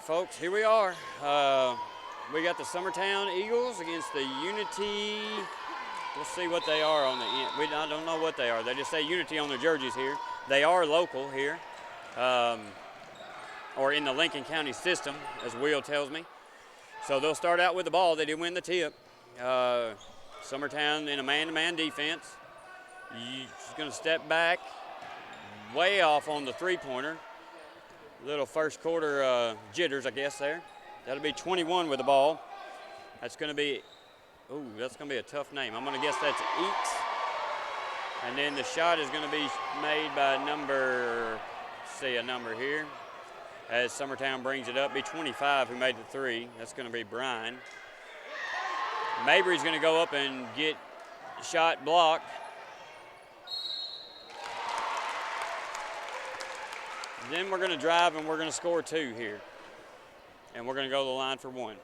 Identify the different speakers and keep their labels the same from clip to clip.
Speaker 1: folks, here we are. We got the Summertown Eagles against the Unity. We'll see what they are on the end. I don't know what they are. They just say Unity on their jerseys here. They are local here, or in the Lincoln County system, as Will tells me. So they'll start out with the ball. They did win the tip. Summertown in a man-to-man defense. He's going to step back, way off on the three-pointer. Little first quarter jitters, I guess, there. That'll be 21 with the ball. That's going to be, that's going to be a tough name. I'm going to guess that's Eeks. And then the shot is going to be made by number, see a number here. As Summertown brings it up, be 25 who made the three. That's going to be Brian. Mabry's going to go up and get shot blocked. Then we're going to drive and we're going to score two here. And we're going to go to the line for one.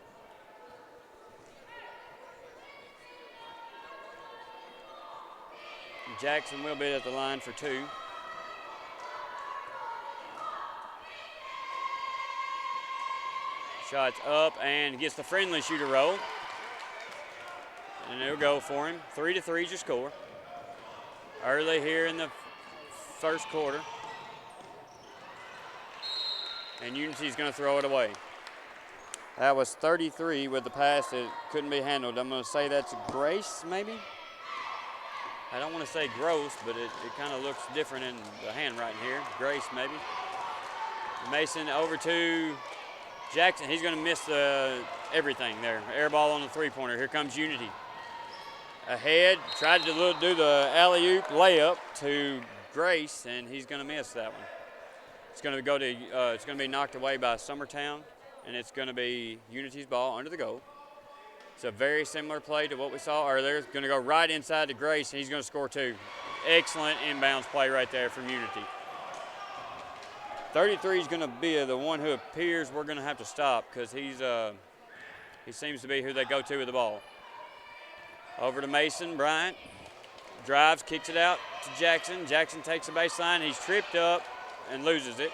Speaker 1: Jackson will be at the line for two. Shots up and gets the friendly shooter roll. And they'll go for him. 3-3 is your score. Early here in the first quarter. And Unity's going to throw it away. That was 33 with the pass that couldn't be handled. I'm going to say that's Grace, maybe? I don't want to say gross, but it kind of looks different in the handwriting here. Grace, maybe. Mason over to Jackson. He's going to miss everything there. Air ball on the three-pointer. Here comes Unity. Ahead, tried to do the alley-oop layup to Grace, and he's going to miss that one. It's going to go to. It's going to be knocked away by Summertown, and it's going to be Unity's ball under the goal. It's a very similar play to what we saw earlier. It's going to go right inside to Grace, and he's going to score two. Excellent inbounds play right there from Unity. 33 is going to be the one who appears we're going to have to stop because he seems to be who they go to with the ball. Over to Mason Bryant. Drives, kicks it out to Jackson. Jackson takes the baseline. He's tripped up and loses it.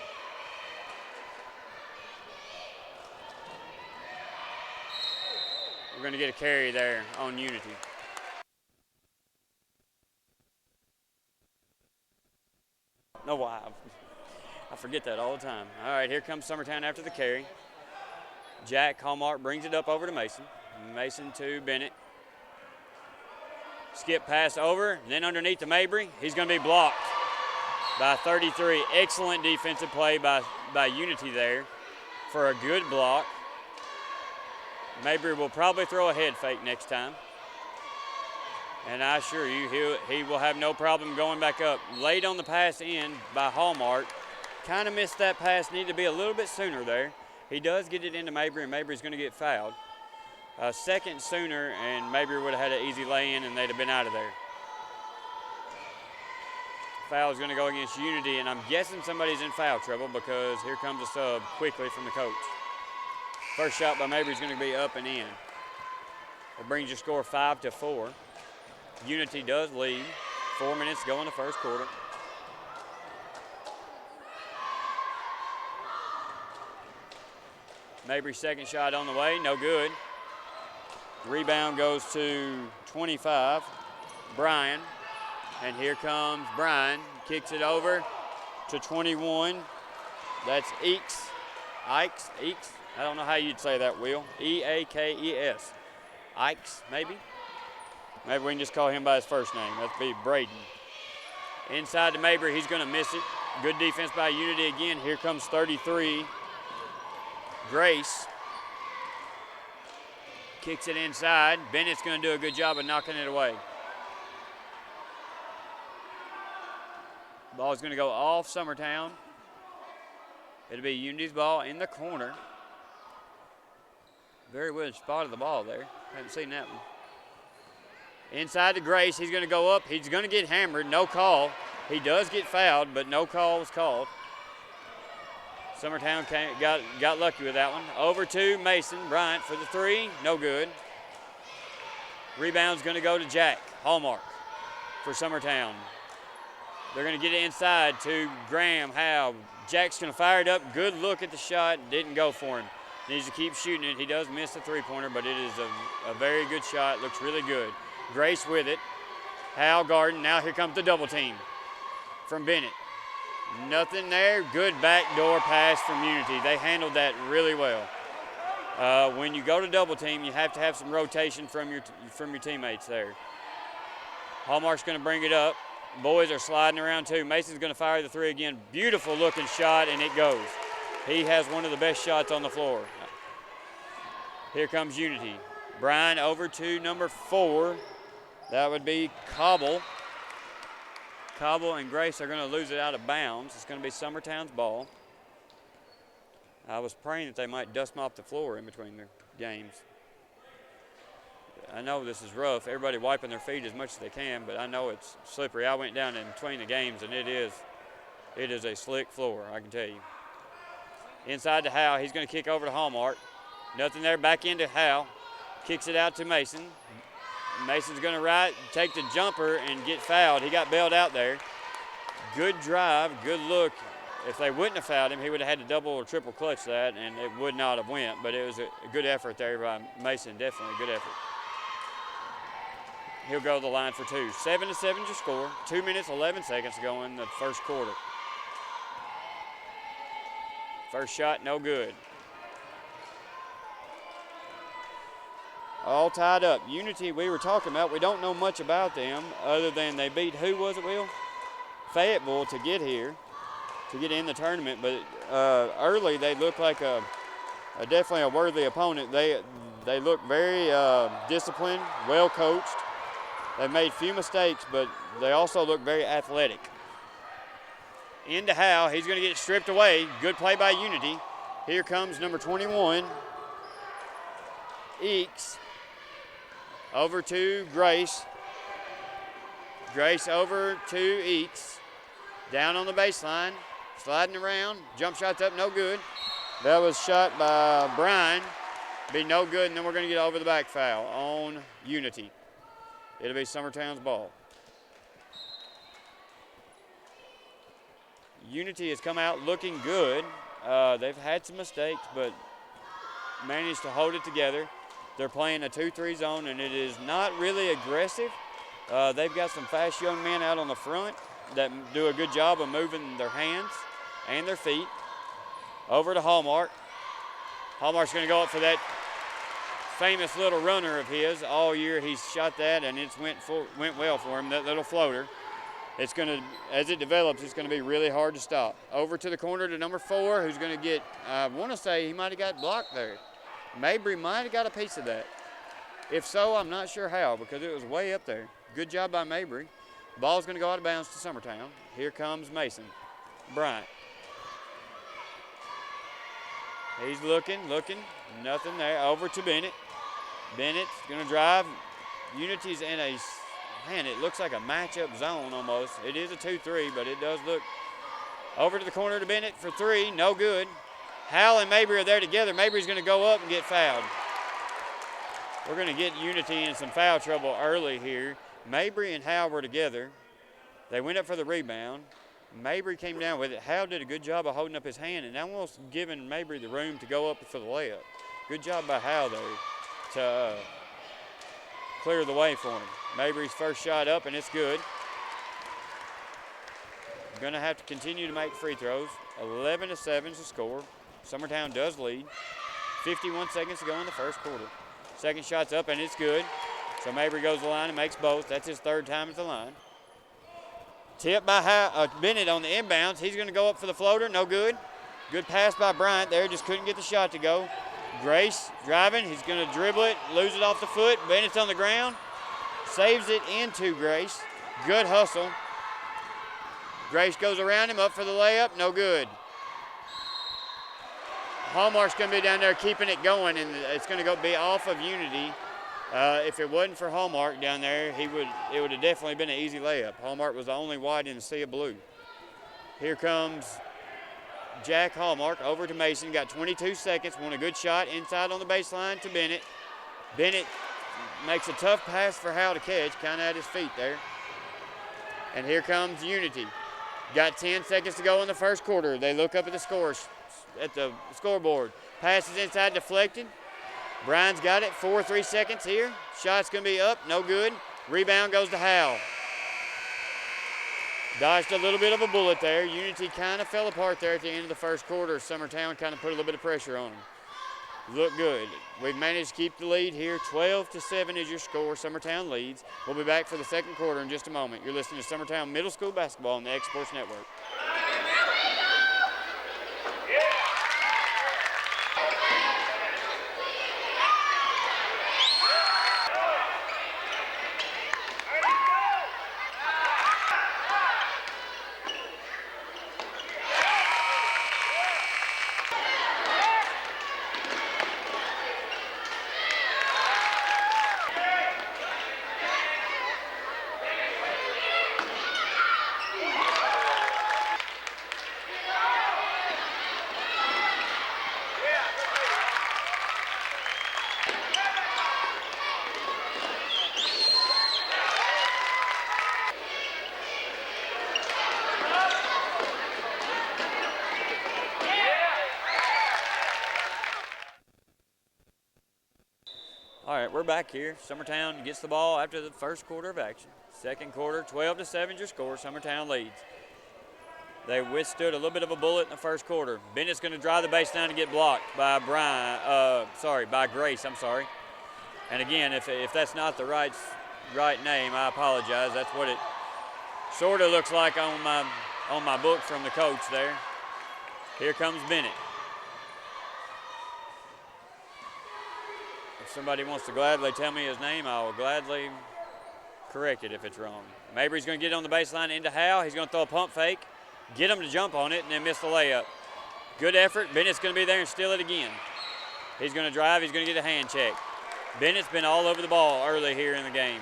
Speaker 1: We're going to get a carry there on Unity. No, I forget that all the time. All right, here comes Summertown after the carry. Jack Hallmark brings it up over to Mason. Mason to Bennett. Skip pass over, and then underneath to Mabry. He's going to be blocked by 33. Excellent defensive play by Unity there for a good block. Mabry will probably throw a head fake next time. And I assure you, he will have no problem going back up. Late on the pass in by Hallmark. Kind of missed that pass, needed to be a little bit sooner there. He does get it into Mabry, and Mabry's going to get fouled. A second sooner, and Mabry would have had an easy lay-in, and they'd have been out of there. Foul is going to go against Unity, and I'm guessing somebody's in foul trouble because here comes a sub quickly from the coach. First shot by Mabry is going to be up and in. It brings your score 5-4. Unity does lead. 4 minutes to go in the first quarter. Mabry's second shot on the way, no good. Rebound goes to 25, Brian. And here comes Brian, kicks it over to 21. That's Eeks. Eeks. I don't know how you'd say that, Will. E-A-K-E-S. Ikes, maybe? Maybe we can just call him by his first name. That'd be Braden. Inside to Mabry, he's going to miss it. Good defense by Unity again. Here comes 33. Grace. Kicks it inside. Bennett's going to do a good job of knocking it away. Ball is going to go off Summertown. It'll be Unity's ball in the corner. Very well spotted the ball there. Haven't seen that one. Inside to Grace. He's going to go up. He's going to get hammered. No call. He does get fouled, but no call was called. Summertown got lucky with that one. Over to Mason Bryant for the three. No good. Rebound's going to go to Jack Hallmark for Summertown. They're going to get it inside to Graham Howe. Jack's going to fire it up. Good look at the shot. Didn't go for him. Needs to keep shooting it. He does miss the three-pointer, but it is a very good shot. Looks really good. Grace with it. Hal Garden. Now here comes the double team from Bennett. Nothing there. Good backdoor pass from Unity. They handled that really well. When you go to double team, you have to have some rotation from your teammates there. Hallmark's going to bring it up. Boys are sliding around too. Mason's going to fire the three again. Beautiful looking shot, and it goes. He has one of the best shots on the floor. Here comes Unity. Brian over to number 4. That would be Cobble. Cobble and Grace are going to lose it out of bounds. It's going to be Summertown's ball. I was praying that they might dust mop the floor in between their games. I know this is rough. Everybody wiping their feet as much as they can, but I know it's slippery. I went down in between the games, and it is a slick floor, I can tell you. Inside to Howe. He's going to kick over to Hallmark. Nothing there. Back into Howe. Kicks it out to Mason. Mason's going to take the jumper and get fouled. He got bailed out there. Good drive, good look. If they wouldn't have fouled him, he would have had to double or triple clutch that, and it would not have went. But it was a good effort there by Mason, definitely a good effort. He'll go to the line for 2. 7-7 your score. 2 minutes, 11 seconds to go in the first quarter. First shot, no good. All tied up. Unity, we were talking about, we don't know much about them other than they beat, who was it, Will? Fayetteville to get here, to get in the tournament. But early, they look like definitely a worthy opponent. They look very disciplined, well coached. They made few mistakes, but they also look very athletic. Into Howe. He's going to get it stripped away. Good play by Unity. Here comes number 21, Eakes. Over to Grace. Grace over to Eakes. Down on the baseline. Sliding around. Jump shots up, no good. That was shot by Brian. Be no good, and then we're going to get over the back foul on Unity. It'll be Summertown's ball. Unity has come out looking good. They've had some mistakes, but managed to hold it together. They're playing a 2-3 zone, and it is not really aggressive. They've got some fast young men out on the front that do a good job of moving their hands and their feet. Over to Hallmark. Hallmark's going to go up for that famous little runner of his. All year he's shot that, and it's went well for him, that little floater. It's going to, as it develops, it's going to be really hard to stop. Over to the corner to number 4, who's going to get, I want to say he might have got blocked there. Mabry might have got a piece of that. If so, I'm not sure how, because it was way up there. Good job by Mabry. Ball's going to go out of bounds to Summertown. Here comes Mason Bryant. He's looking, nothing there. Over to Bennett. Bennett's going to drive. Unity's in a, man, it looks like a matchup zone almost. It is a 2-3, but it does look. Over to the corner to Bennett for 3, no good. Hal and Mabry are there together. Mabry's going to go up and get fouled. We're going to get Unity in some foul trouble early here. Mabry and Hal were together. They went up for the rebound. Mabry came down with it. Hal did a good job of holding up his hand and almost giving Mabry the room to go up for the layup. Good job by Hal, though, to clear the way for him. Mabry's first shot up, and it's good. Going to have to continue to make free throws. 11-7 is the score. Summertown does lead. 51 seconds to go in the first quarter. Second shot's up, and it's good. So Mabry goes to the line and makes both. That's his third time at the line. Tip by Bennett on the inbounds. He's going to go up for the floater. No good. Good pass by Bryant there. Just couldn't get the shot to go. Grace driving. He's going to dribble it, lose it off the foot. Bennett's on the ground. Saves it into Grace. Good hustle. Grace goes around him, up for the layup. No good. Hallmark's going to be down there keeping it going, and it's going to be off of Unity. If it wasn't for Hallmark down there, it would have definitely been an easy layup. Hallmark was the only white in the sea of blue. Here comes Jack Hallmark over to Mason. Got 22 seconds. Won a good shot inside on the baseline to Bennett. Bennett makes a tough pass for Hal to catch, kind of at his feet there. And here comes Unity. Got 10 seconds to go in the first quarter. They look up at the scoreboard. Pass is inside, deflected. Brian's got it. 4-3 seconds here. Shot's going to be up. No good. Rebound goes to Howell. Dodged a little bit of a bullet there. Unity kind of fell apart there at the end of the first quarter. Summertown kind of put a little bit of pressure on them. Look good. We've managed to keep the lead here. 12-7 is your score. Summertown leads. We'll be back for the second quarter in just a moment. You're listening to Summertown Middle School Basketball on the X Sports Network. All right, we're back here. Summertown gets the ball after the first quarter of action. Second quarter, 12-7 is your score. Summertown leads. They withstood a little bit of a bullet in the first quarter. Bennett's going to drive the baseline and get blocked by by Grace. And again, if that's not the right name, I apologize. That's what it sort of looks like on my book from the coach there. Here comes Bennett. If somebody wants to gladly tell me his name, I will gladly correct it if it's wrong. Mabry's going to get on the baseline into Howe. He's going to throw a pump fake, get him to jump on it, and then miss the layup. Good effort. Bennett's going to be there and steal it again. He's going to drive. He's going to get a hand check. Bennett's been all over the ball early here in the game.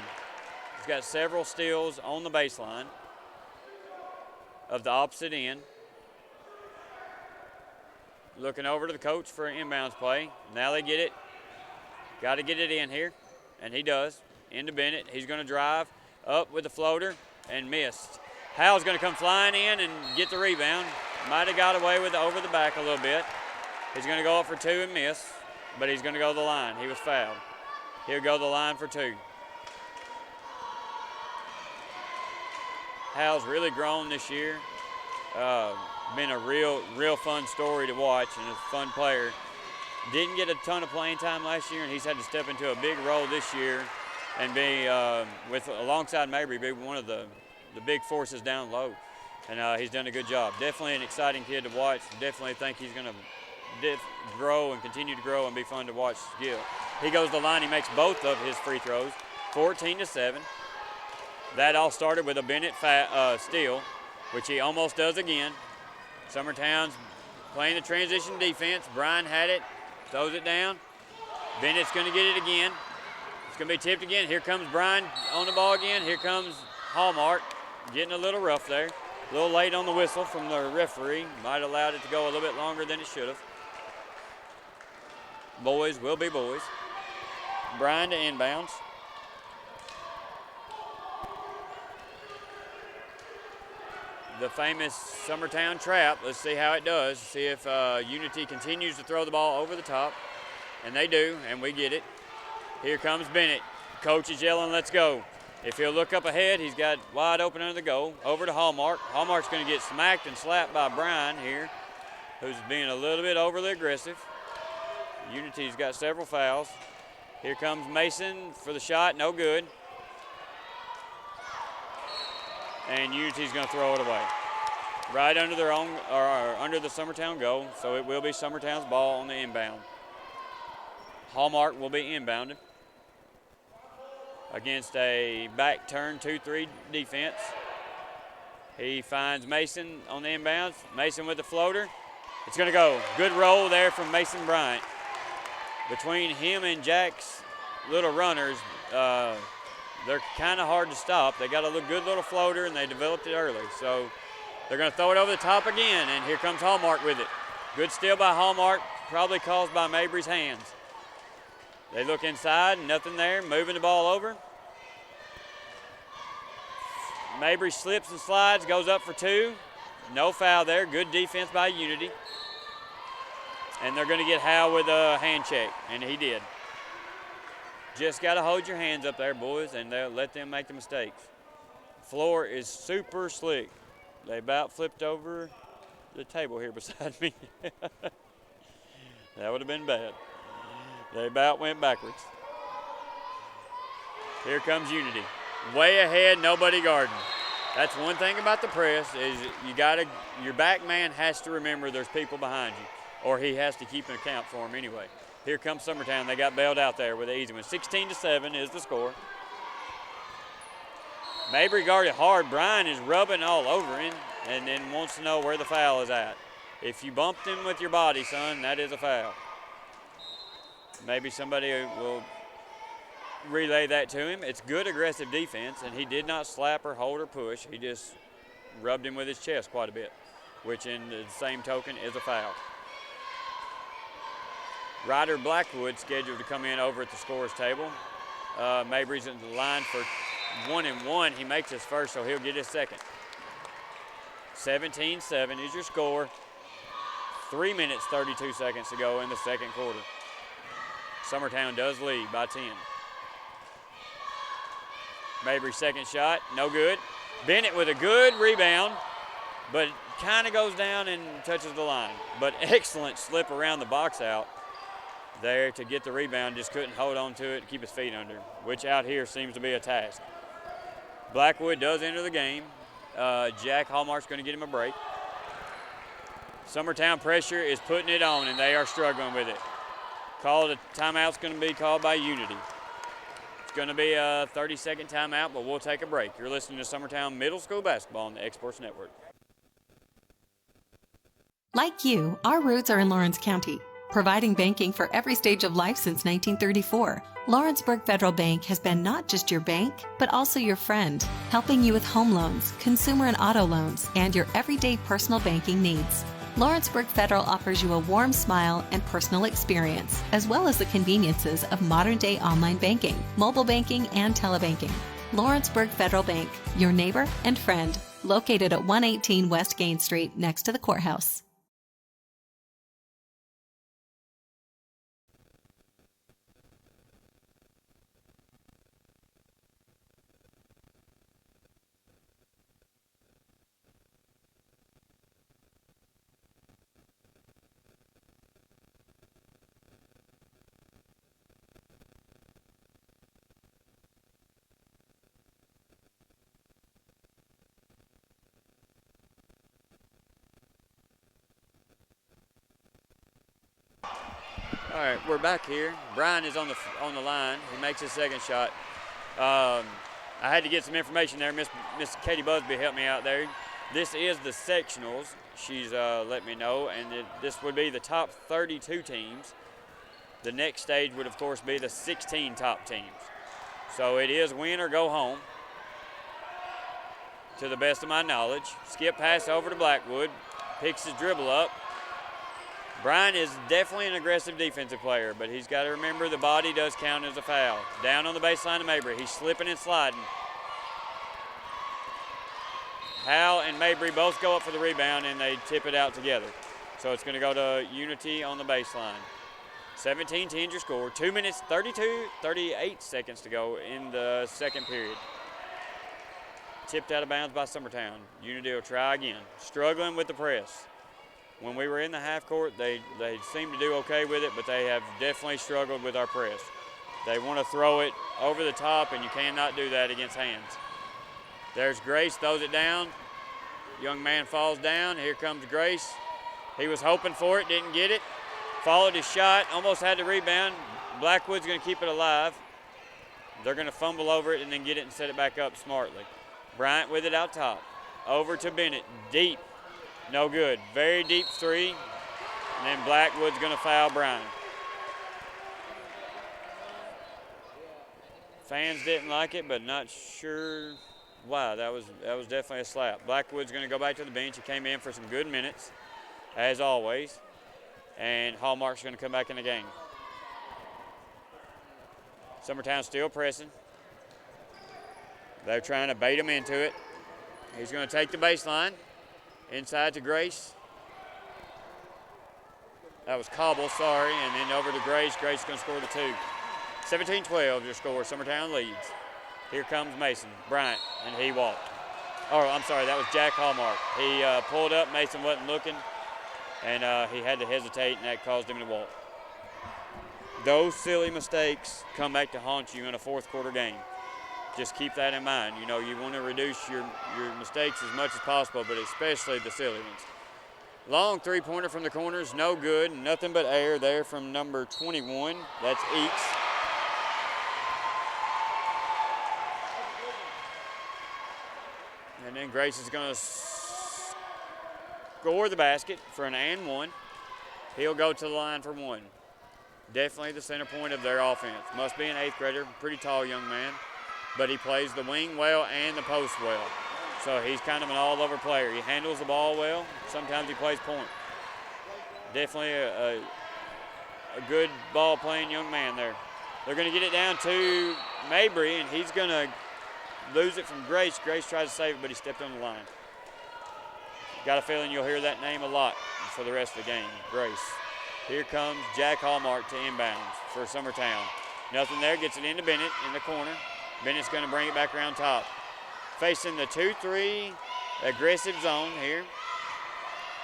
Speaker 1: He's got several steals on the baseline of the opposite end. Looking over to the coach for an inbounds play. Now they get it. Got to get it in here, and he does. Into Bennett. He's going to drive up with the floater and missed. Howell's going to come flying in and get the rebound. Might have got away with it over the back a little bit. He's going to go up for two and miss, but he's going to go to the line. He was fouled. He'll go to the line for two. Howell's really grown this year. Been a real fun story to watch and a fun player. Didn't get a ton of playing time last year, and he's had to step into a big role this year and be, alongside Mabry, be one of the big forces down low. And he's done a good job. Definitely an exciting kid to watch. Definitely think he's going to grow and continue to grow and be fun to watch skill. He goes to the line. He makes both of his free throws, 14-7. That all started with a Bennett steal, which he almost does again. Summertown's playing the transition defense. Brian had it. Throws it down. Bennett's going to get it again. It's going to be tipped again. Here comes Brian on the ball again. Here comes Hallmark getting a little rough there. A little late on the whistle from the referee. Might have allowed it to go a little bit longer than it should have. Boys will be boys. Brian to inbounds. The famous Summertown trap. Let's see how it does. See if Unity continues to throw the ball over the top. And they do, and we get it. Here comes Bennett. Coach is yelling, let's go. If he'll look up ahead, he's got wide open under the goal. Over to Hallmark. Hallmark's going to get smacked and slapped by Brian here, who's being a little bit overly aggressive. Unity's got several fouls. Here comes Mason for the shot. No good. And Unity's going to throw it away. Right under their own, or under the Summertown goal, so it will be Summertown's ball on the inbound. Hallmark will be inbounded against a back turn 2-3 defense. He finds Mason on the inbounds. Mason with the floater. It's going to go. Good roll there from Mason Bryant. Between him and Jack's little runners, they're kind of hard to stop. They got a good little floater, and they developed it early. So they're going to throw it over the top again, and here comes Hallmark with it. Good steal by Hallmark, probably caused by Mabry's hands. They look inside, nothing there, moving the ball over. Mabry slips and slides, goes up for two. No foul there. Good defense by Unity. And they're going to get Hal with a hand check, and he did. Just got to hold your hands up there, boys, and they'll let them make the mistakes. Floor is super slick. They about flipped over the table here beside me. That would have been bad. They about went backwards. Here comes Unity. Way ahead, nobody guarding. That's one thing about the press is your back man has to remember there's people behind you, or he has to keep an account for them anyway. Here comes Summertown. They got bailed out there with an easy one. 16-7 is the score. Mabry guarded hard. Brian is rubbing all over him and then wants to know where the foul is at. If you bumped him with your body, son, that is a foul. Maybe somebody will relay that to him. It's good aggressive defense, and he did not slap or hold or push. He just rubbed him with his chest quite a bit, which in the same token is a foul. Ryder Blackwood scheduled to come in over at the scorer's table. Mabry's in the line for 1-1. He makes his first, so he'll get his second. 17-7 is your score. 3 minutes, 32 seconds to go in the second quarter. Summertown does lead by 10. Mabry's second shot, no good. Bennett with a good rebound, but kind of goes down and touches the line. But excellent slip around the box out there to get the rebound. Just couldn't hold on to it to keep his feet under, which out here seems to be a task. Blackwood does enter the game. Jack Hallmark's going to get him a break. Summertown pressure is putting it on, and they are struggling with it. A timeout's going to be called by Unity. It's going to be a 30-second timeout, but we'll take a break. You're listening to Summertown Middle School Basketball on the X-Sports Network.
Speaker 2: Like you, our roots are in Lawrence County, providing banking for every stage of life since 1934. Lawrenceburg Federal Bank has been not just your bank, but also your friend, helping you with home loans, consumer and auto loans, and your everyday personal banking needs. Lawrenceburg Federal offers you a warm smile and personal experience, as well as the conveniences of modern-day online banking, mobile banking, and telebanking. Lawrenceburg Federal Bank, your neighbor and friend, located at 118 West Gain Street next to the courthouse.
Speaker 1: All right, we're back here. Brian is on the line. He makes his second shot. I had to get some information there. Miss Katie Busby helped me out there. This is the sectionals. She's let me know, and this would be the top 32 teams. The next stage would, of course, be the 16 top teams. So it is win or go home, to the best of my knowledge. Skip pass over to Blackwood, picks his dribble up. Brian is definitely an aggressive defensive player, but he's got to remember the body does count as a foul. Down on the baseline of Mabry. He's slipping and sliding. Hal and Mabry both go up for the rebound, and they tip it out together. So it's going to go to Unity on the baseline. 17-10 your score. 2 minutes, 38 seconds to go in the second period. Tipped out of bounds by Summertown. Unity will try again. Struggling with the press. When we were in the half court, they seemed to do okay with it, but they have definitely struggled with our press. They want to throw it over the top, and you cannot do that against hands. There's Grace, throws it down. Young man falls down. Here comes Grace. He was hoping for it, didn't get it. Followed his shot, almost had the rebound. Blackwood's going to keep it alive. They're going to fumble over it and then get it and set it back up smartly. Bryant with it out top. Over to Bennett, deep. No good. Very deep three. And then Blackwood's going to foul Brian. Fans didn't like it, but not sure why. That was definitely a slap. Blackwood's going to go back to the bench. He came in for some good minutes, as always. And Hallmark's going to come back in the game. Summertown still pressing. They're trying to bait him into it. He's going to take the baseline. Inside to Grace. That was Cobble, sorry, and then over to Grace. Grace is going to score the 2. 17-12 your score. Summertown leads. Here comes Mason Bryant, and he walked. Oh, I'm sorry, that was Jack Hallmark. He pulled up, Mason wasn't looking, and he had to hesitate, and that caused him to walk. Those silly mistakes come back to haunt you in a fourth quarter game. Just keep that in mind. You know, you want to reduce your mistakes as much as possible, but especially the silly ones. Long three-pointer from the corners, no good. Nothing but air there from number 21. That's Eakes. And then Grace is going to score the basket for an and one. He'll go to the line for 1. Definitely the center point of their offense. Must be an 8th grader, pretty tall young man, but he plays the wing well and the post well. So he's kind of an all-over player. He handles the ball well. Sometimes he plays point. Definitely a good ball-playing young man there. They're going to get it down to Mabry, and he's going to lose it from Grace. Grace tries to save it, but he stepped on the line. Got a feeling you'll hear that name a lot for the rest of the game, Grace. Here comes Jack Hallmark to inbounds for Summertown. Nothing there, gets it into Bennett in the corner. Bennett's going to bring it back around top. Facing the 2-3 aggressive zone here.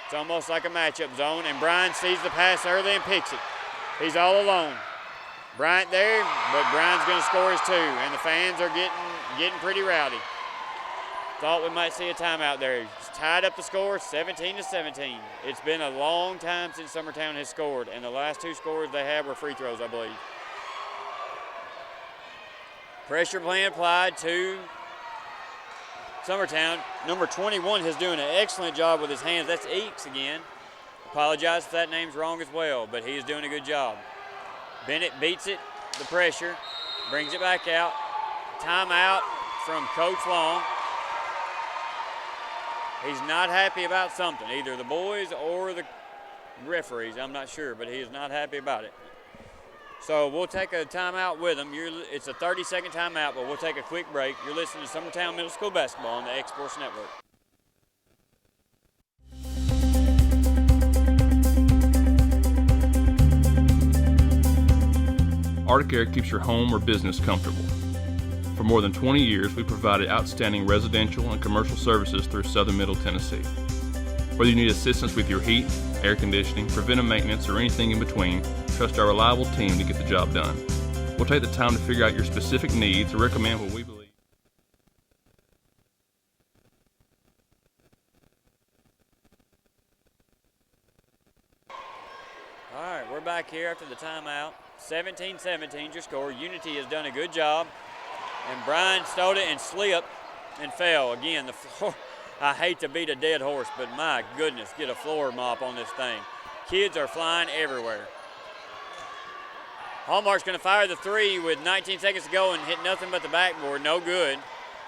Speaker 1: It's almost like a matchup zone, and Brian sees the pass early and picks it. He's all alone. Bryant there, but Brian's going to score his 2, and the fans are getting pretty rowdy. Thought we might see a timeout there. It's tied up the score, 17-17. It's been a long time since Summertown has scored, and the last 2 scores they had were free throws, I believe. Pressure plan applied to Summertown. Number 21 is doing an excellent job with his hands. That's Eakes again. Apologize if that name's wrong as well, but he is doing a good job. Bennett beats it, the pressure, brings it back out. Timeout from Coach Long. He's not happy about something, either the boys or the referees. I'm not sure, but he is not happy about it. So we'll take a timeout with them. It's a 30-second timeout, but we'll take a quick break. You're listening to Summertown Middle School Basketball on the X-Sports Network.
Speaker 3: Arctic Air keeps your home or business comfortable. For more than 20 years, we've provided outstanding residential and commercial services through Southern Middle Tennessee. Whether you need assistance with your heat, air conditioning, preventive maintenance, or anything in between, trust our reliable team to get the job done. We'll take the time to figure out your specific needs and recommend what we believe.
Speaker 1: All right, we're back here after the timeout. 17-17 your score. Unity has done a good job. And Brian stole it and slipped and fell. Again, the floor. I hate to beat a dead horse, but my goodness, get a floor mop on this thing. Kids are flying everywhere. Hallmark's going to fire the 3 with 19 seconds to go and hit nothing but the backboard. No good.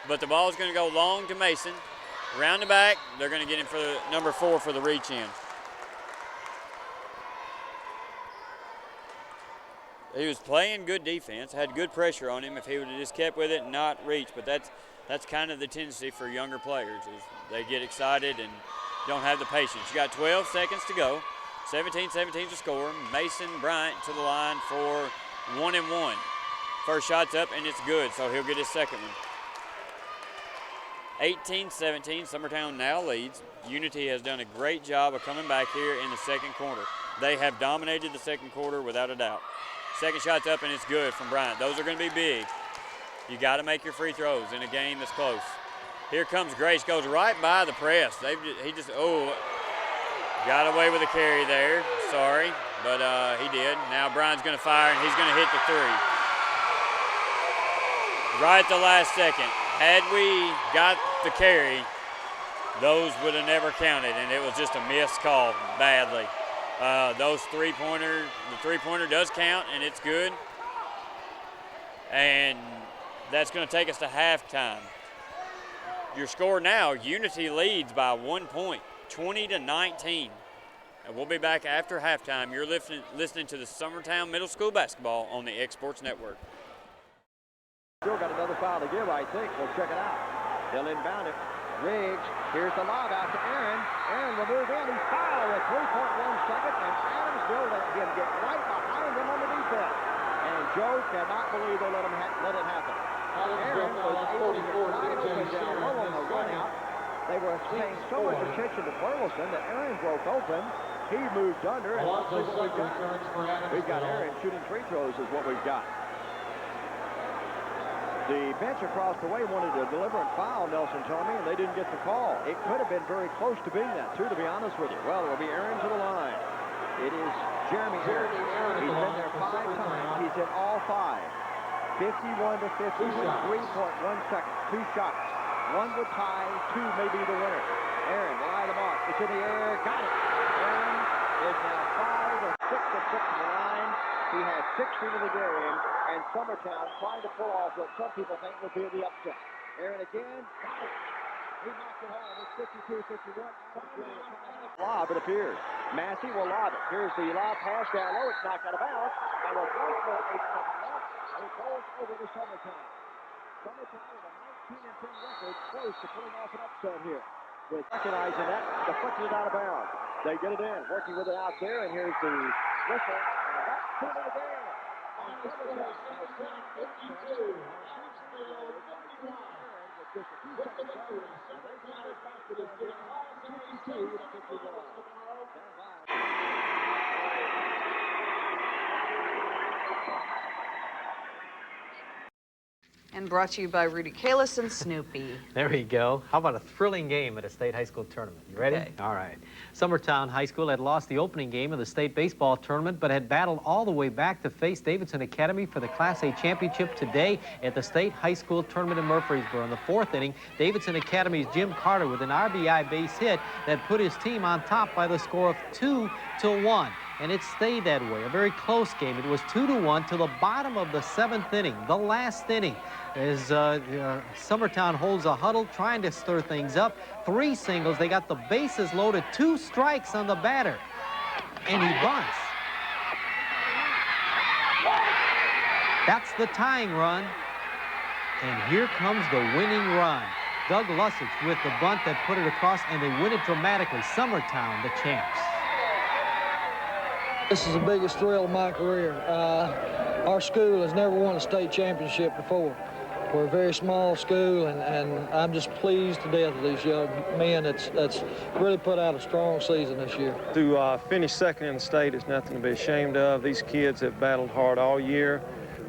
Speaker 1: But the ball's going to go long to Mason. Around the back, they're going to get him for the number 4 for the reach in. He was playing good defense, had good pressure on him if he would have just kept with it and not reached. But that's kind of the tendency for younger players is they get excited and don't have the patience. You got 12 seconds to go. 17-17 to score. Mason Bryant to the line for 1 and 1. First shot's up and it's good, so he'll get his second one. 18-17, Summertown now leads. Unity has done a great job of coming back here in the second quarter. They have dominated the second quarter without a doubt. Second shot's up and it's good from Bryant. Those are going to be big. You got to make your free throws in a game that's close. Here comes Grace, goes right by the press. He just got away with a carry there. Sorry, but he did. Now Brian's going to fire and he's going to hit the 3. Right at the last second. Had we got the carry, those would have never counted, and it was just a missed call badly. The three-pointer does count, and it's good. And that's going to take us to halftime. Your score now, Unity leads by 1 point, 20-19. And we'll be back after halftime. You're listening to the Summertown Middle School Basketball on the X-Sports Network.
Speaker 4: Still got another foul to give, I think. We'll check it out. They'll inbound it. Riggs, here's the lob out to Aaron. Aaron will move in. He's fouled with 3.1 seconds, and Adamsville let him get right behind him on the defense. And Joe cannot believe they let it happen. Aaron was able to get right open down low on the run out. They were paying so much attention to Burleson that Aaron broke open. He moved under, and let's see what we've got. We've got Aaron shooting free throws is what we've got. The bench across the way wanted a deliberate foul, Nelson told me, and they didn't get the call. It could have been very close to being that, too, to be honest with you. Well, it will be Aaron to the line. It is Jeremy Aaron. He's been there 5 times. He's in all 5. 51 to 50 with 3.1 seconds. 2 shots. 1 would tie, 2 may be the winner. Aaron, the line of mark. It's in the air. Got it. Aaron is now 5 or 6 of 6 from the line. He has 16 of the game, and Summertown trying to pull off what some people think will be the upset. Aaron again. Got it. He knocked it home. It's 52-51. Lob, it appears. Massey will lob it. Here's the lob pass down low. It's knocked out of bounds. And with 1.8 seconds left, it goes over to Summertown. Summertown with a 19-10 record, close to pulling off an upset here. With recognizing that, deflected it out of bounds. They get it in, working with it out there, and here's the whistle. And that's 2 in the game. And Summertown has 10-8. Just a few seconds left, and they got it back to the 52 to 51. Stand by.
Speaker 5: And brought to you by Rudy Kalis and Snoopy.
Speaker 6: There you go. How about a thrilling game at a state high school tournament? You ready?
Speaker 5: Okay.
Speaker 6: All right. Summertown High School had lost the opening game of the state baseball tournament, but had battled all the way back to face Davidson Academy for the Class A championship today at the state high school tournament in Murfreesboro. In the 4th inning, Davidson Academy's Jim Carter with an RBI base hit that put his team on top by the score of 2-1. And it stayed that way, a very close game. It was 2-1 till the bottom of the 7th inning, the last inning, as Summertown holds a huddle, trying to stir things up. 3 singles, they got the bases loaded, 2 strikes on the batter, and he bunts. That's the tying run, and here comes the winning run. Doug Lussich with the bunt that put it across, and they win it dramatically. Summertown, the champs.
Speaker 7: This is the biggest thrill of my career. Our school has never won a state championship before. We're a very small school, and I'm just pleased to death with these young men that's really put out a strong season this year.
Speaker 8: To finish second in the state is nothing to be ashamed of. These kids have battled hard all year.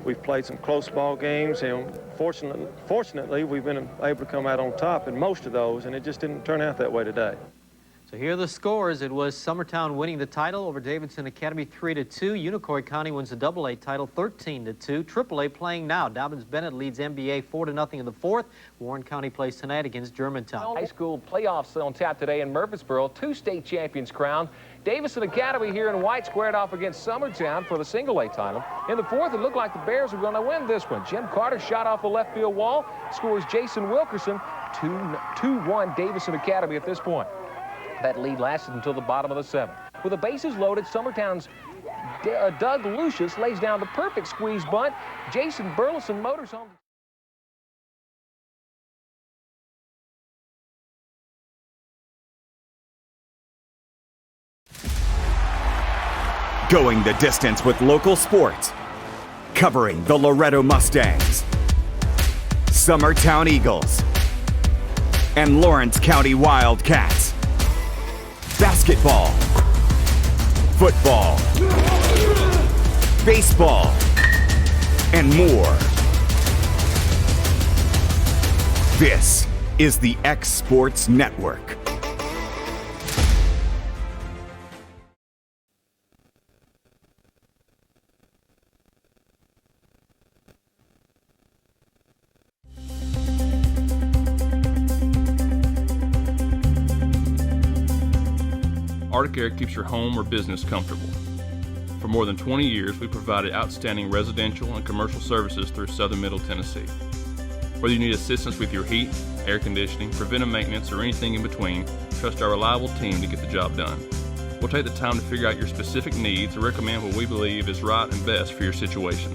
Speaker 8: We've played some close ball games, and fortunately, we've been able to come out on top in most of those, and it just didn't turn out that way today.
Speaker 6: So here are the scores. It was Summertown winning the title over Davidson Academy 3-2. Unicoi County wins the AA title 13-2. AAA playing now. Dobbins-Bennett leads MBA 4-0 in the 4th. Warren County plays tonight against Germantown.
Speaker 9: High school playoffs on tap today in Murfreesboro. 2 state champions crowned. Davidson Academy here in white squared off against Summertown for the single-A title. In the 4th, it looked like the Bears were going to win this one. Jim Carter shot off the left field wall. Scores Jason Wilkerson. 2-1 Davidson Academy at this point. That lead lasted until the bottom of the 7th. With the bases loaded, Summertown's Doug Lucius lays down the perfect squeeze bunt. Jason Burleson motors home.
Speaker 10: Going the distance with local sports. Covering the Loretto Mustangs, Summertown Eagles, and Lawrence County Wildcats. Basketball, football, baseball, and more. This is the X Sports Network.
Speaker 3: Arctic Air keeps your home or business comfortable. For more than 20 years, we've provided outstanding residential and commercial services through southern Middle Tennessee. Whether you need assistance with your heat, air conditioning, preventive maintenance, or anything in between, trust our reliable team to get the job done. We'll take the time to figure out your specific needs and recommend what we believe is right and best for your situation.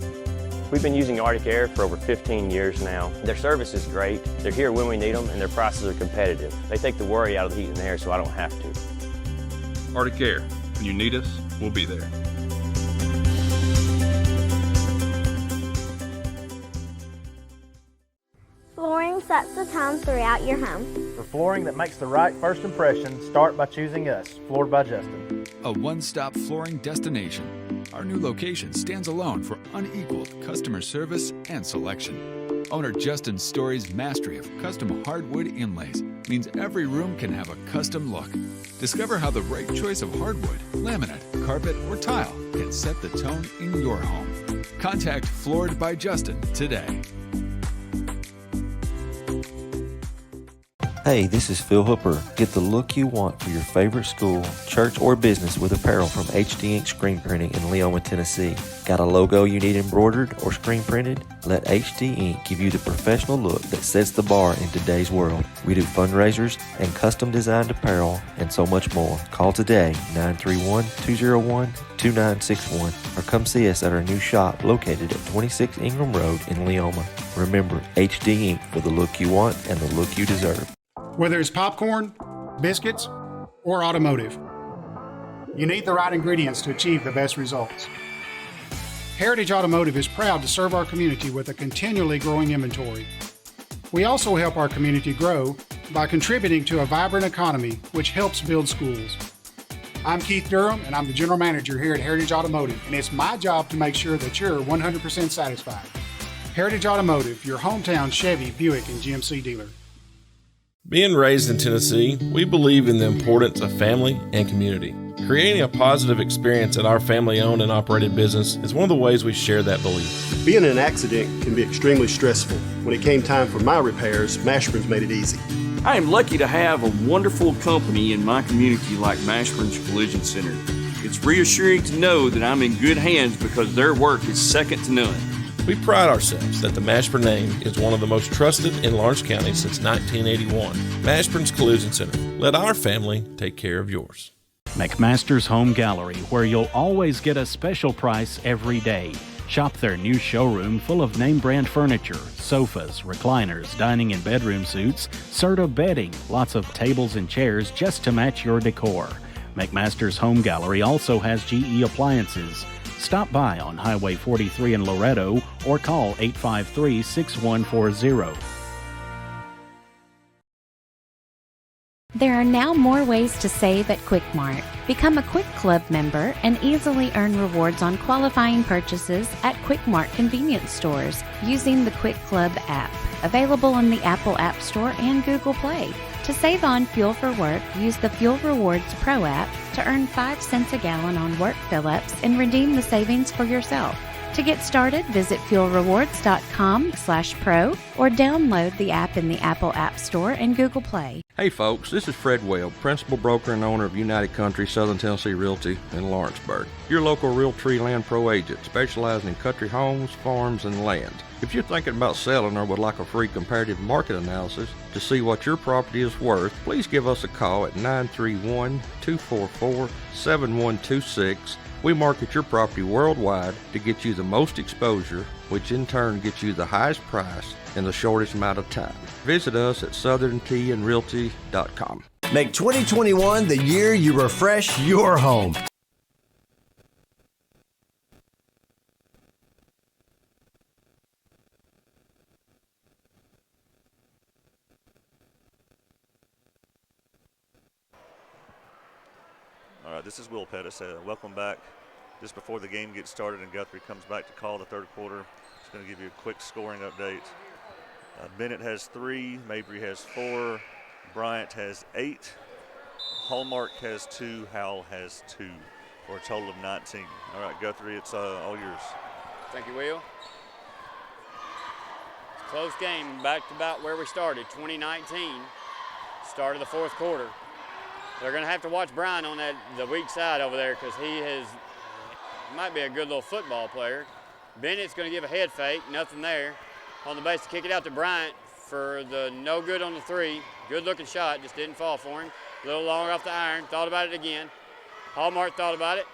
Speaker 11: We've been using Arctic Air for over 15 years now. Their service is great. They're here when we need them, and their prices are competitive. They take the worry out of the heat and air so I don't have to.
Speaker 3: Arctic Air. When you need us, we'll be there.
Speaker 12: Flooring sets the tone throughout your home.
Speaker 13: For flooring that makes the right first impression, start by choosing us, Floored by Justin.
Speaker 14: A one-stop flooring destination. Our new location stands alone for unequaled customer service and selection. Owner Justin Story's mastery of custom hardwood inlays means every room can have a custom look. Discover how the right choice of hardwood, laminate, carpet, or tile can set the tone in your home. Contact Floored by Justin today.
Speaker 15: Hey, this is Phil Hooper. Get the look you want for your favorite school, church, or business with apparel from HD Ink Screen Printing in Leoma, Tennessee. Got a logo you need embroidered or screen printed? Let HD Ink give you the professional look that sets the bar in today's world. We do fundraisers and custom designed apparel and so much more. Call today, 931-201-2961, or come see us at our new shop located at 26 Ingram Road in Leoma. Remember, HD Ink for the look you want and the look you deserve.
Speaker 16: Whether it's popcorn, biscuits, or automotive, you need the right ingredients to achieve the best results. Heritage Automotive is proud to serve our community with a continually growing inventory. We also help our community grow by contributing to a vibrant economy, which helps build schools. I'm Keith Durham, and I'm the General Manager here at Heritage Automotive, and it's my job to make sure that you're 100% satisfied. Heritage Automotive, your hometown Chevy, Buick, and GMC dealer.
Speaker 17: Being raised in Tennessee, we believe in the importance of family and community. Creating a positive experience at our family-owned and operated business is one of the ways we share that belief.
Speaker 18: Being in an accident can be extremely stressful. When it came time for my repairs, Mashburn's made it easy.
Speaker 19: I am lucky to have a wonderful company in my community like Mashburn's Collision Center. It's reassuring to know that I'm in good hands because their work is second to none.
Speaker 17: We pride ourselves that the Mashburn name is one of the most trusted in Lawrence County since 1981. Mashburn's Collision Center. Let our family take care of yours.
Speaker 20: McMaster's Home Gallery, where you'll always get a special price every day. Shop their new showroom full of name brand furniture, sofas, recliners, dining and bedroom suites, Serta bedding, lots of tables and chairs just to match your decor. McMaster's Home Gallery also has GE appliances. Stop by on Highway 43 in Loretto or call 853-6140.
Speaker 21: There are now more ways to save at Quick Mart. Become a Quick Club member and easily earn rewards on qualifying purchases at Quick Mart convenience stores using the Quick Club app, available on the Apple App Store and Google Play. To save on fuel for work, use the Fuel Rewards Pro app to earn 5 cents a gallon on work fill-ups and redeem the savings for yourself. To get started, visit fuelrewards.com/pro or download the app in the Apple App Store and Google Play.
Speaker 22: Hey folks, this is Fred Webb, principal broker and owner of United Country Southern Tennessee Realty in Lawrenceburg. Your local Realtree Land Pro agent specializing in country homes, farms, and land. If you're thinking about selling or would like a free comparative market analysis to see what your property is worth, please give us a call at 931-244-7126. We market your property worldwide to get you the most exposure, which in turn gets you the highest price in the shortest amount of time. Visit us at southerntandrealty.com.
Speaker 23: Make 2021 the year you refresh your home.
Speaker 24: All right, this is Will Pettis. Welcome back. Just before the game gets started and Guthrie comes back to call the third quarter, just going to give you a quick scoring update. Bennett has 3, Mabry has 4, Bryant has 8, Hallmark has 2, Howell has 2, for a total of 19. All right, Guthrie, it's all yours.
Speaker 1: Thank you, Will. Close game, back to about where we started, 2019. Start of the fourth quarter. They're going to have to watch Brian on the weak side over there because he might be a good little football player. Bennett's going to give a head fake, nothing there. On the base to kick it out to Bryant for the no good on the 3. Good looking shot, just didn't fall for him. A little longer off the iron, thought about it again. Hallmark thought about it.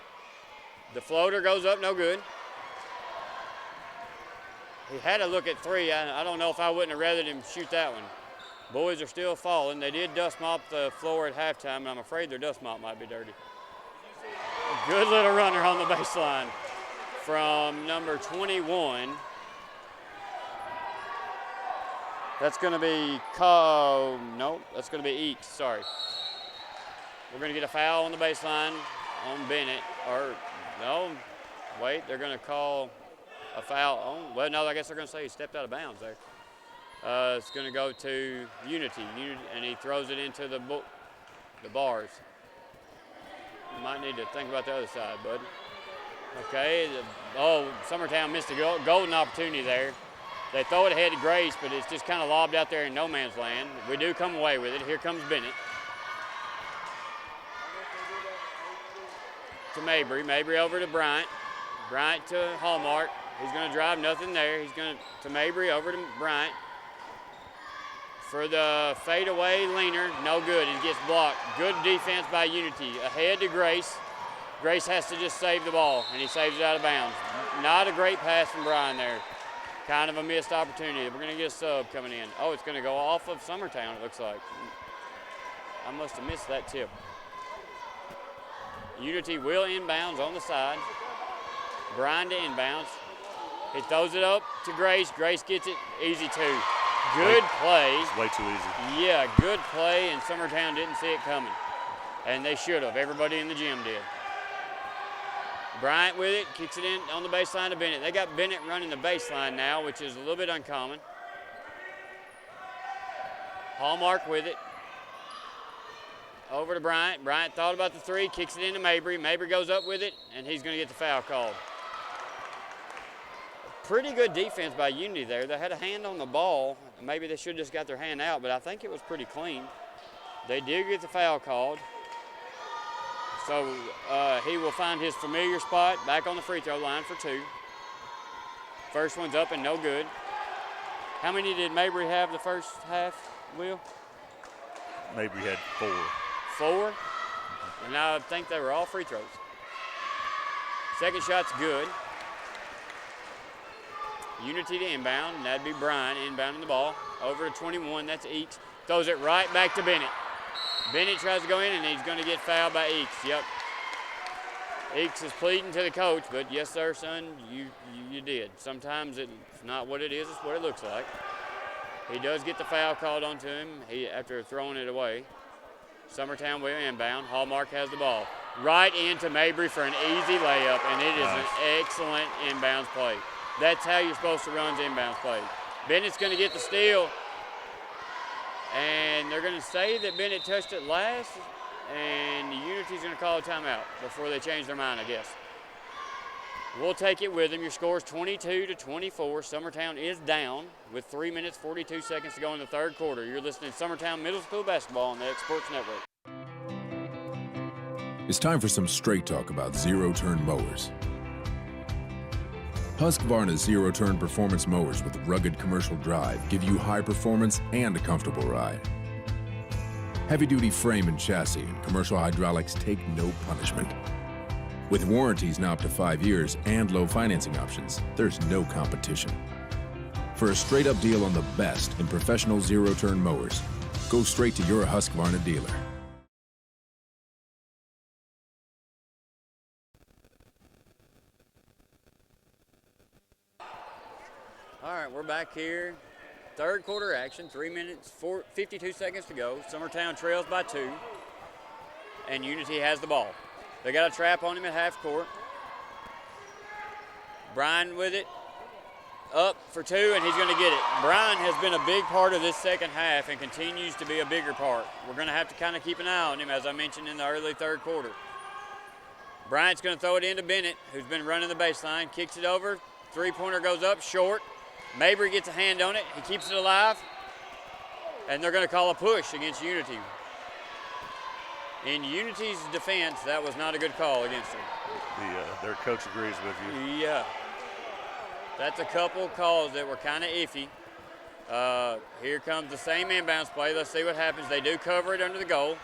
Speaker 1: The floater goes up, no good. He had to look at 3. I don't know if I wouldn't have rather him shoot that one. Boys are still falling. They did dust mop the floor at halftime, and I'm afraid their dust mop might be dirty. Good little runner on the baseline from number 21. That's going to be no, that's going to be Eakes, sorry. We're going to get a foul on the baseline on Bennett, or no, wait, they're going to call a foul on, well, no, I guess they're going to say he stepped out of bounds there. It's going to go to Unity, and he throws it into the bars. You might need to think about the other side, bud. Okay, Summertown missed a golden opportunity there. They throw it ahead to Grace, but it's just kind of lobbed out there in no man's land. We do come away with it. Here comes Bennett. To Mabry. Mabry over to Bryant. Bryant to Hallmark. He's going to drive, nothing there. He's going to Mabry over to Bryant. For the fadeaway leaner, no good. He gets blocked. Good defense by Unity. Ahead to Grace. Grace has to just save the ball, and he saves it out of bounds. Not a great pass from Brian there. Kind of a missed opportunity. We're going to get a sub coming in. Oh, it's going to go off of Summertown, it looks like. I must have missed that tip. Unity will inbounds on the side. Brian to inbounds. He throws it up to Grace. Grace gets it. Easy two. Good play.
Speaker 24: It's way too easy.
Speaker 1: Yeah, good play, and Summertown didn't see it coming. And they should have. Everybody in the gym did. Bryant with it, kicks it in on the baseline to Bennett. They got Bennett running the baseline now, which is a little bit uncommon. Hallmark with it. Over to Bryant. Bryant thought about the 3, kicks it into Mabry. Mabry goes up with it, and he's going to get the foul called. Pretty good defense by Unity there. They had a hand on the ball. Maybe they should have just got their hand out, but I think it was pretty clean. They did get the foul called. So he will find his familiar spot back on the free throw line for 2. First one's up and no good. How many did Mabry have the first half, Will?
Speaker 24: Mabry had 4.
Speaker 1: 4? And I think they were all free throws. Second shot's good. Unity to inbound, and that'd be Brian inbounding the ball. Over to 21, that's Eakes. Throws it right back to Bennett. Bennett tries to go in, and he's going to get fouled by Eakes. Yep. Eakes is pleading to the coach, but yes, sir, son, you did. Sometimes it's not what it is, it's what it looks like. He does get the foul called onto him after throwing it away. Summertown will inbound. Hallmark has the ball. Right into Mabry for an easy layup, and it is an excellent inbounds play. That's how you're supposed to run inbounds play. Bennett's going to get the steal, and they're going to say that Bennett touched it last, and Unity's going to call a timeout before they change their mind, I guess. We'll take it with them. Your score is 22-24. Summertown is down with 3 minutes, 42 seconds to go in the third quarter. You're listening to Summertown Middle School Basketball on the X Sports Network.
Speaker 2: It's time for some straight talk about zero-turn mowers. Husqvarna's zero-turn performance mowers with rugged commercial drive give you high performance and a comfortable ride. Heavy-duty frame and chassis and commercial hydraulics take no punishment. With warranties now up to 5 years and low financing options, there's no competition. For a straight-up deal on the best in professional zero-turn mowers, go straight to your Husqvarna dealer.
Speaker 1: All right, we're back here. Third quarter action, 3 minutes, 52 seconds to go. Summertown trails by 2, and Unity has the ball. They got a trap on him at half court. Brian with it, up for 2, and he's going to get it. Brian has been a big part of this second half and continues to be a bigger part. We're going to have to kind of keep an eye on him, as I mentioned in the early third quarter. Bryant's going to throw it into Bennett, who's been running the baseline, kicks it over. Three-pointer goes up, short. Mabry gets a hand on it. He keeps it alive, and they're going to call a push against Unity. In Unity's defense, that was not a good call against them.
Speaker 24: Their coach agrees with you.
Speaker 1: Yeah. That's a couple calls that were kind of iffy. Here comes the same inbounds play. Let's see what happens. They do cover it under the goal,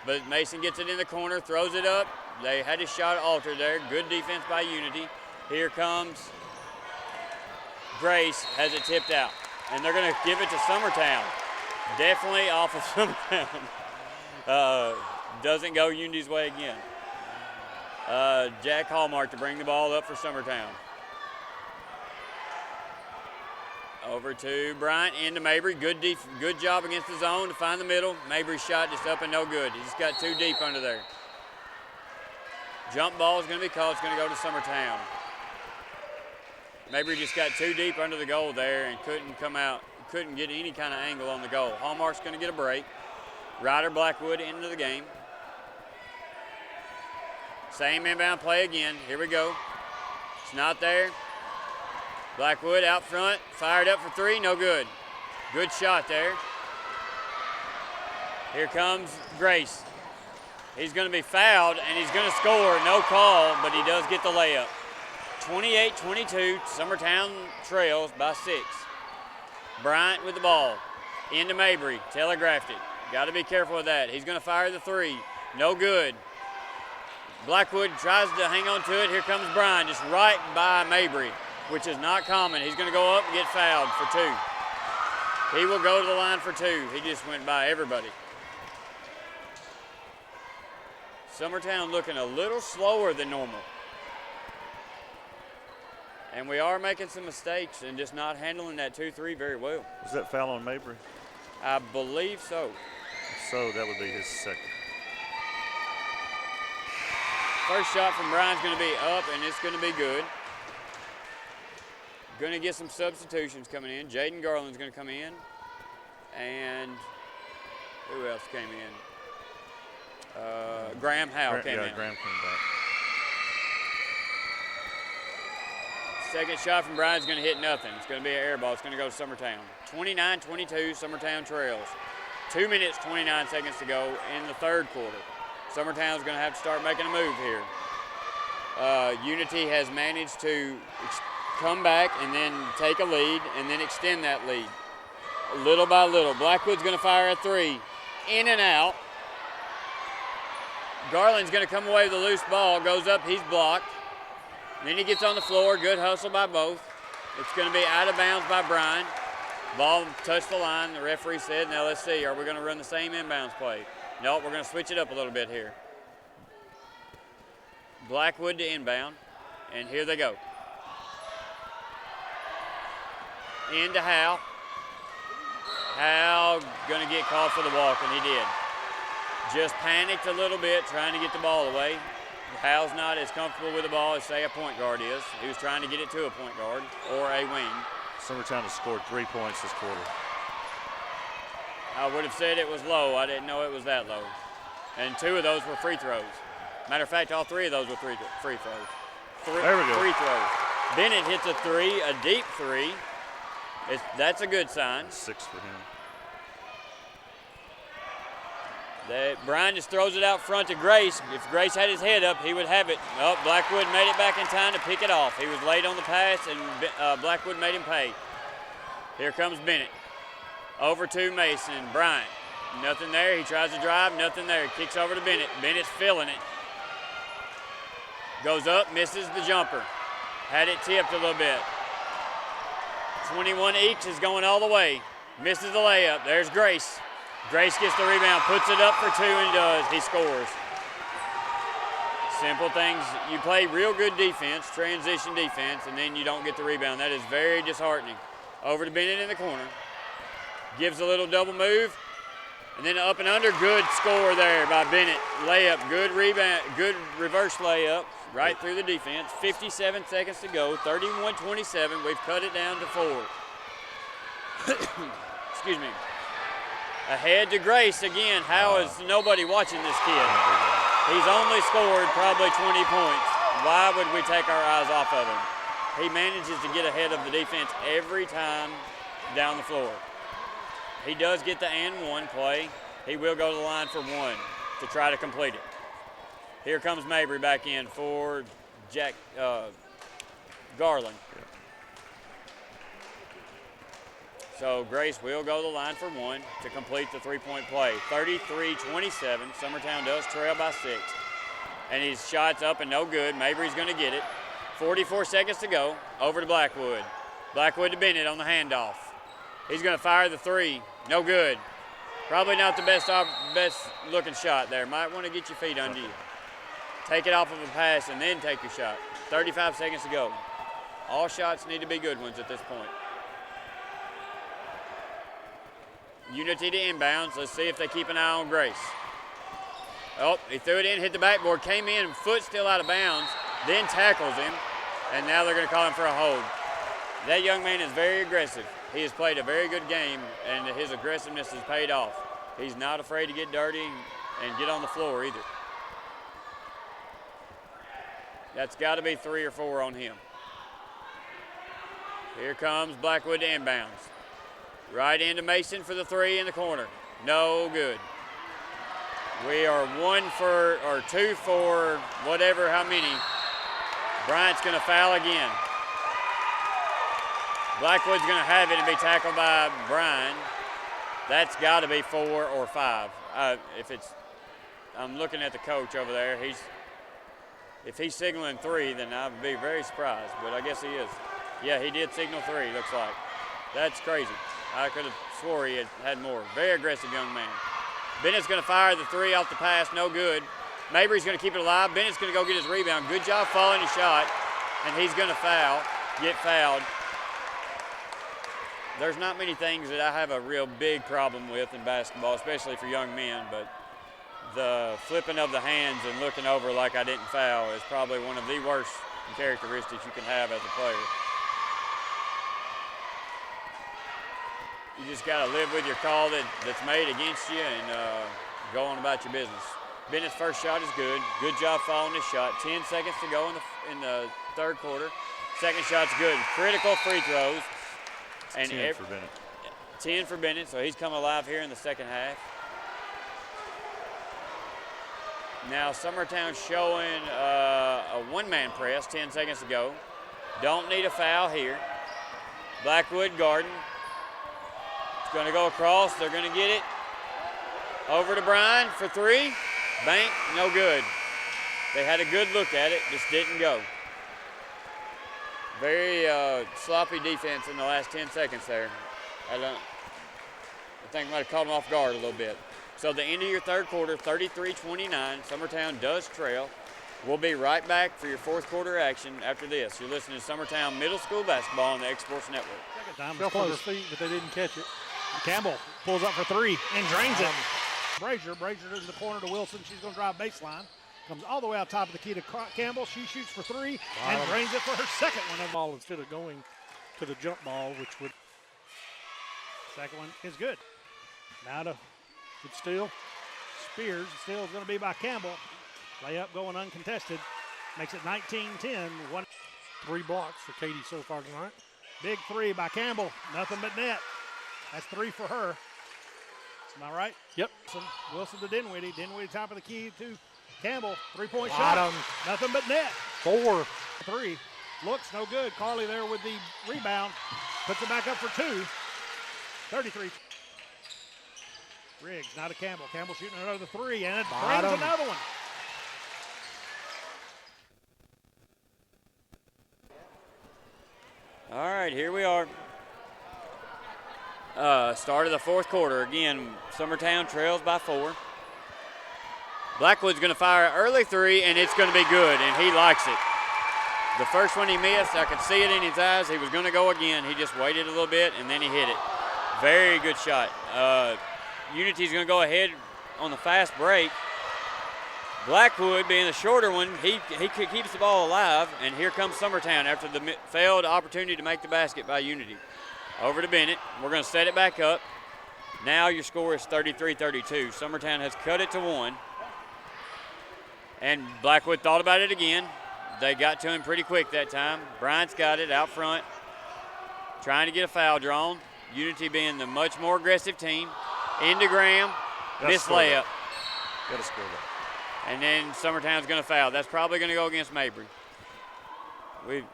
Speaker 1: but Mason gets it in the corner, throws it up. They had his shot altered there. Good defense by Unity. Here comes Grace has it tipped out. And they're going to give it to Summertown. Definitely off of Summertown. Doesn't go Unity's way again. Jack Hallmark to bring the ball up for Summertown. Over to Bryant, into Mabry. Good job against the zone to find the middle. Mabry's shot just up and no good. He just got too deep under there. Jump ball is going to be called. It's going to go to Summertown. Mabry just got too deep under the goal there and couldn't come out, couldn't get any kind of angle on the goal. Hallmark's going to get a break. Ryder Blackwood into the game. Same inbound play again. Here we go. It's not there. Blackwood out front, fired up for three, no good. Good shot there. Here comes Grace. He's going to be fouled, and he's going to score. No call, but he does get the layup. 28-22, Summertown trails by 6. Bryant with the ball. Into Mabry, telegraphed it. Got to be careful with that. He's going to fire the three. No good. Blackwood tries to hang on to it. Here comes Bryant, just right by Mabry, which is not common. He's going to go up and get fouled for 2. He will go to the line for 2. He just went by everybody. Summertown looking a little slower than normal. And we are making some mistakes and just not handling that 2-3 very well.
Speaker 24: Was that foul on Mabry?
Speaker 1: I believe so.
Speaker 24: So that would be his second.
Speaker 1: First shot from Brian's going to be up, and it's going to be good. Going to get some substitutions coming in. Jaden Garland's going to come in. And who else came in? Graham Howe came in.
Speaker 24: Graham came back.
Speaker 1: Second shot from Brian's going to hit nothing. It's going to be an air ball. It's going to go to Summertown. 29-22, Summertown trails. 2 minutes, 29 seconds to go in the third quarter. Summertown's going to have to start making a move here. Unity has managed to come back and then take a lead and then extend that lead little by little. Blackwood's going to fire a three. In and out. Garland's going to come away with a loose ball. Goes up, he's blocked. Then he gets on the floor. Good hustle by both. It's going to be out of bounds by Bryan. Ball touched the line. The referee said, now let's see, are we going to run the same inbounds play? No, we're going to switch it up a little bit here. Blackwood to inbound, and here they go. Into Howe. Howe going to get called for the walk, and he did. Just panicked a little bit trying to get the ball away. Howe's not as comfortable with the ball as, say, a point guard is. He was trying to get it to a point guard or a wing.
Speaker 24: Summertown has scored 3 points this quarter.
Speaker 1: I would have said it was low. I didn't know it was that low. And 2 of those were free throws. Matter of fact, all 3 of those were free throws.
Speaker 24: There we go.
Speaker 1: Free throws. Bennett hits a 3, a deep 3. That's a good sign.
Speaker 24: 6 for him.
Speaker 1: Bryan just throws it out front to Grace. If Grace had his head up, he would have it. Oh, Blackwood made it back in time to pick it off. He was late on the pass, and Blackwood made him pay. Here comes Bennett. Over to Mason. Bryant. Nothing there. He tries to drive. Nothing there. Kicks over to Bennett. Bennett's feeling it. Goes up. Misses the jumper. Had it tipped a little bit. 21 each is going all the way. Misses the layup. There's Grace. Grace gets the rebound, puts it up for 2 and does. He scores. Simple things. You play real good defense, transition defense, and then you don't get the rebound. That is very disheartening. Over to Bennett in the corner. Gives a little double move, and then up and under. Good score there by Bennett. Layup, good rebound, good reverse layup right through the defense. 57 seconds to go, 31-27. We've cut it down to 4. Excuse me. Ahead to Grace again. How is nobody watching this kid? He's only scored probably 20 points. Why would we take our eyes off of him? He manages to get ahead of the defense every time down the floor. He does get the and one play. He will go to the line for 1 to try to complete it. Here comes Mabry back in for Jack Garland. So Grace will go to the line for 1 to complete the 3-point play. 33-27, Summertown does trail by 6. And his shot's up and no good. Mabry's going to get it. 44 seconds to go. Over to Blackwood. Blackwood to Bennett on the handoff. He's going to fire the three. No good. Probably not the best looking shot there. Might want to get your feet under you. Take it off of a pass and then take your shot. 35 seconds to go. All shots need to be good ones at this point. Unity to inbounds. Let's see if they keep an eye on Grace. Oh, he threw it in, hit the backboard, came in, foot still out of bounds, then tackles him, and now they're going to call him for a hold. That young man is very aggressive. He has played a very good game, and his aggressiveness has paid off. He's not afraid to get dirty and get on the floor either. That's got to be 3 or 4 on him. Here comes Blackwood to inbounds. Right into Mason for the 3 in the corner. No good. We are 2 for whatever, how many. Bryant's going to foul again. Blackwood's going to have it and be tackled by Bryan. That's got to be 4 or 5. I'm looking at the coach over there. If he's signaling 3, then I would be very surprised, but I guess he is. Yeah, he did signal 3, looks like. That's crazy. I could have swore he had more. Very aggressive young man. Bennett's going to fire the 3 off the pass, no good. Mabry's going to keep it alive. Bennett's going to go get his rebound. Good job following his shot, and he's going to get fouled. There's not many things that I have a real big problem with in basketball, especially for young men, but the flipping of the hands and looking over like I didn't foul is probably one of the worst characteristics you can have as a player. You just got to live with your call that's made against you and go on about your business. Bennett's first shot is good. Good job following his shot. 10 seconds to go in the third quarter. Second shot's good. Critical free throws. And
Speaker 24: 10 for Bennett.
Speaker 1: 10 for Bennett, so he's come alive here in the second half. Now Summertown showing a one-man press, 10 seconds to go. Don't need a foul here. Blackwood Garden. It's going to go across. They're going to get it. Over to Bryan for 3. Bank, no good. They had a good look at it, just didn't go. Very sloppy defense in the last 10 seconds there. I think I might have caught them off guard a little bit. So the end of your third quarter, 33-29. Summertown does trail. We'll be right back for your fourth quarter action after this. You're listening to Summertown Middle School Basketball on the X Sports Network.
Speaker 4: Second time, it's close. Feet, but they didn't catch it. Campbell pulls up for 3 and drains it. Brazier in the corner to Wilson. She's going to drive baseline. Comes all the way out top of the key to Campbell. She shoots for 3 and drains it for her second one. Of ball instead of going to the jump ball, which would. Second one is good. Now to good steal. Spears. The steal is going to be by Campbell. Layup going uncontested. Makes it 19-10. 3 blocks for Katie so far tonight. Big 3 by Campbell. Nothing but net. That's 3 for her. Am I right? Yep. Wilson to Dinwiddie. Dinwiddie top of the key to Campbell. 3-point shot. Nothing but net. 4. 3. Looks no good. Carly there with the rebound. Puts it back up for 2. 33. Riggs now to Campbell. Campbell shooting another 3, and it brings another one.
Speaker 1: All right, here we are. Start of the fourth quarter. Again, Summertown trails by 4. Blackwood's going to fire an early 3, and it's going to be good, and he likes it. The first one he missed, I could see it in his eyes. He was going to go again. He just waited a little bit, and then he hit it. Very good shot. Unity's going to go ahead on the fast break. Blackwood, being the shorter one, he keeps the ball alive, and here comes Summertown after the failed opportunity to make the basket by Unity. Over to Bennett. We're going to set it back up. Now your score is 33-32. Summertown has cut it to 1. And Blackwood thought about it again. They got to him pretty quick that time. Bryant's got it out front, trying to get a foul drawn. Unity being the much more aggressive team. Into Graham, missed layup.
Speaker 24: Got to score that.
Speaker 1: And then Summertown's going to foul. That's probably going to go against Mabry.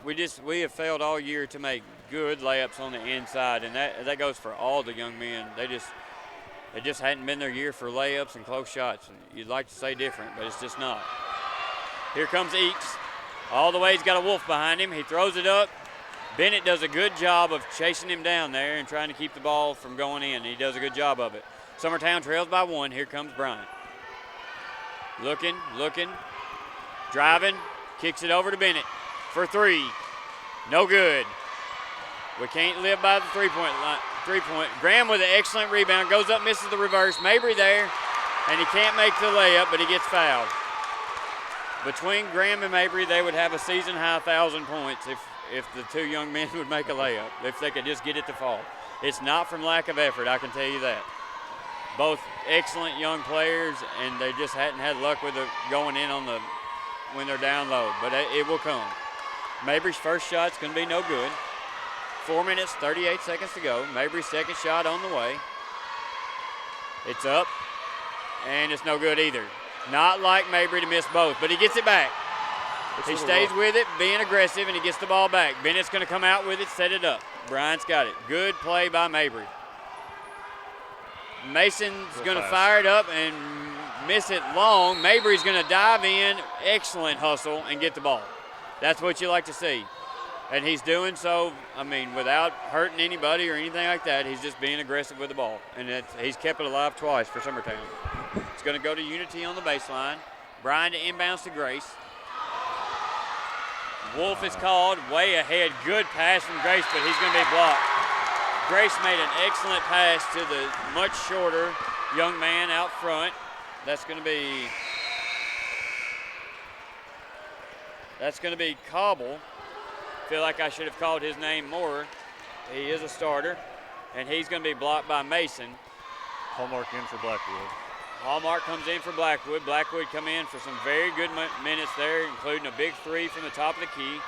Speaker 1: We have failed all year to make good layups on the inside, and that goes for all the young men. They just hadn't been their year for layups and close shots. You'd like to say different, but it's just not. Here comes Eakes. All the way, he's got a Wolf behind him. He throws it up. Bennett does a good job of chasing him down there and trying to keep the ball from going in. He does a good job of it. Summertown trails by 1. Here comes Bryant. Looking, driving, kicks it over to Bennett for 3. No good. We can't live by the three-point line. Graham with an excellent rebound, goes up, misses the reverse. Mabry there, and he can't make the layup, but he gets fouled. Between Graham and Mabry, they would have a season-high 1,000 points if the two young men would make a layup, if they could just get it to fall. It's not from lack of effort, I can tell you that. Both excellent young players, and they just hadn't had luck with it going in on when they're down low, but it will come. Mabry's first shot's going to be no good. 4 minutes, 38 seconds to go. Mabry's second shot on the way. It's up, and it's no good either. Not like Mabry to miss both, but he gets it back. He stays with it, being aggressive, and he gets the ball back. Bennett's going to come out with it, set it up. Bryant's got it. Good play by Mabry. Mason's going to fire it up and miss it long. Mabry's going to dive in, excellent hustle, and get the ball. That's what you like to see. And he's doing so, without hurting anybody or anything like that. He's just being aggressive with the ball. And he's kept it alive twice for Summertown. It's going to go to Unity on the baseline. Brian to inbounds to Grace. Wolf is called, way ahead. Good pass from Grace, but he's going to be blocked. Grace made an excellent pass to the much shorter young man out front. That's going to be Cobble. Feel like I should have called his name more. He is a starter, and he's going to be blocked by Mason.
Speaker 24: Hallmark in for Blackwood.
Speaker 1: Hallmark comes in for Blackwood. Blackwood come in for some very good minutes there, including a big 3 from the top of the key.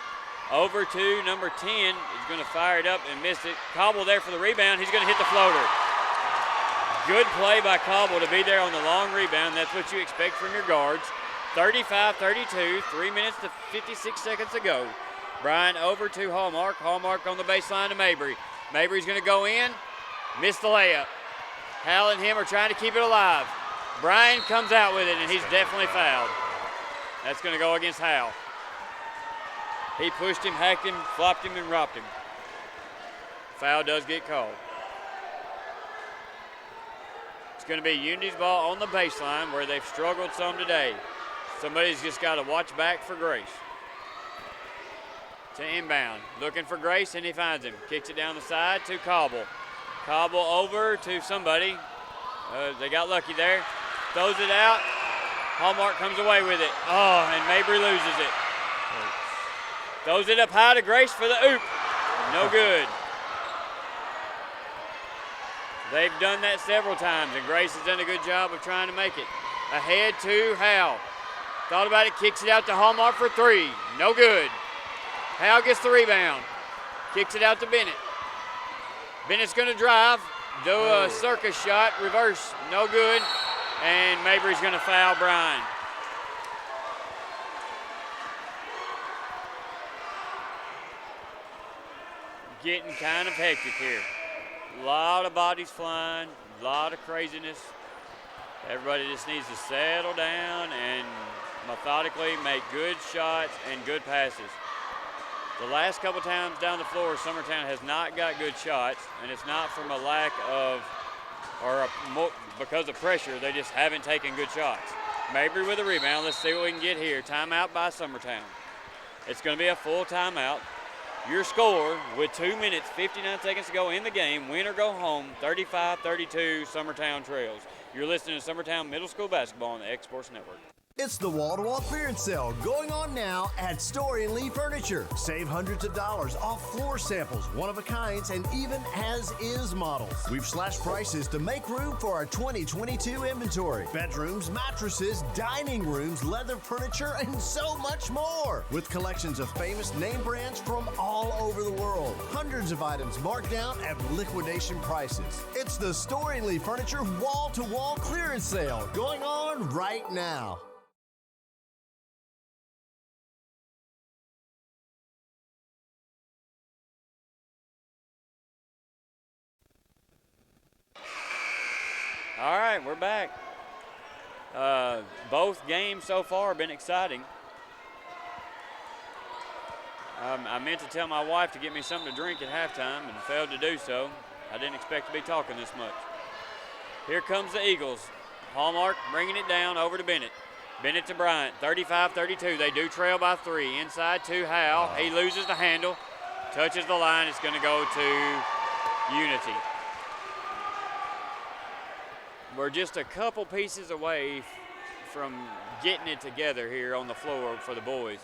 Speaker 1: Over to number 10 is going to fire it up and miss it. Cobble there for the rebound. He's going to hit the floater. Good play by Cobble to be there on the long rebound. That's what you expect from your guards. 35-32, 3 minutes to 56 seconds to go. Brian over to Hallmark. Hallmark on the baseline to Mabry. Mabry's going to go in, miss the layup. Hal and him are trying to keep it alive. Brian comes out with it, and he's definitely fouled. That's going to go against Hal. He pushed him, hacked him, flopped him, and ropped him. Foul does get called. It's going to be Unity's ball on the baseline where they've struggled some today. Somebody's just got to watch back for Grace. To inbound, looking for Grace, and he finds him. Kicks it down the side to Cobble. Cobble over to somebody. They got lucky there. Throws it out. Hallmark comes away with it. Oh, and Mabry loses it. Throws it up high to Grace for the oop. No good. They've done that several times, and Grace has done a good job of trying to make it. Ahead to Hal. Thought about it, kicks it out to Hallmark for 3. No good. Hal gets the rebound. Kicks it out to Bennett. Bennett's going to drive, do a circus shot, reverse, no good, and Mabry's going to foul Brian. Getting kind of hectic here. A lot of bodies flying, a lot of craziness. Everybody just needs to settle down and methodically make good shots and good passes. The last couple times down the floor, Summertown has not got good shots, and it's not from a lack of because of pressure. They just haven't taken good shots. Mabry with a rebound. Let's see what we can get here. Timeout by Summertown. It's going to be a full timeout. Your score with 2 minutes, 59 seconds to go in the game, win or go home, 35-32, Summertown trails. You're listening to Summertown Middle School Basketball on the X-Sports Network.
Speaker 23: It's the wall-to-wall clearance sale going on now at Story & Lee Furniture. Save hundreds of dollars off floor samples, one-of-a-kinds, and even as-is models. We've slashed prices to make room for our 2022 inventory. Bedrooms, mattresses, dining rooms, leather furniture, and so much more. With collections of famous name brands from all over the world. Hundreds of items marked down at liquidation prices. It's the Story & Lee Furniture wall-to-wall clearance sale going on right now.
Speaker 1: All right, we're back. Both games so far have been exciting. I meant to tell my wife to get me something to drink at halftime and failed to do so. I didn't expect to be talking this much. Here comes the Eagles. Hallmark bringing it down over to Bennett. Bennett to Bryant, 35-32. They do trail by 3. Inside to Howell. He loses the handle, touches the line. It's going to go to Unity. We're just a couple pieces away from getting it together here on the floor for the boys.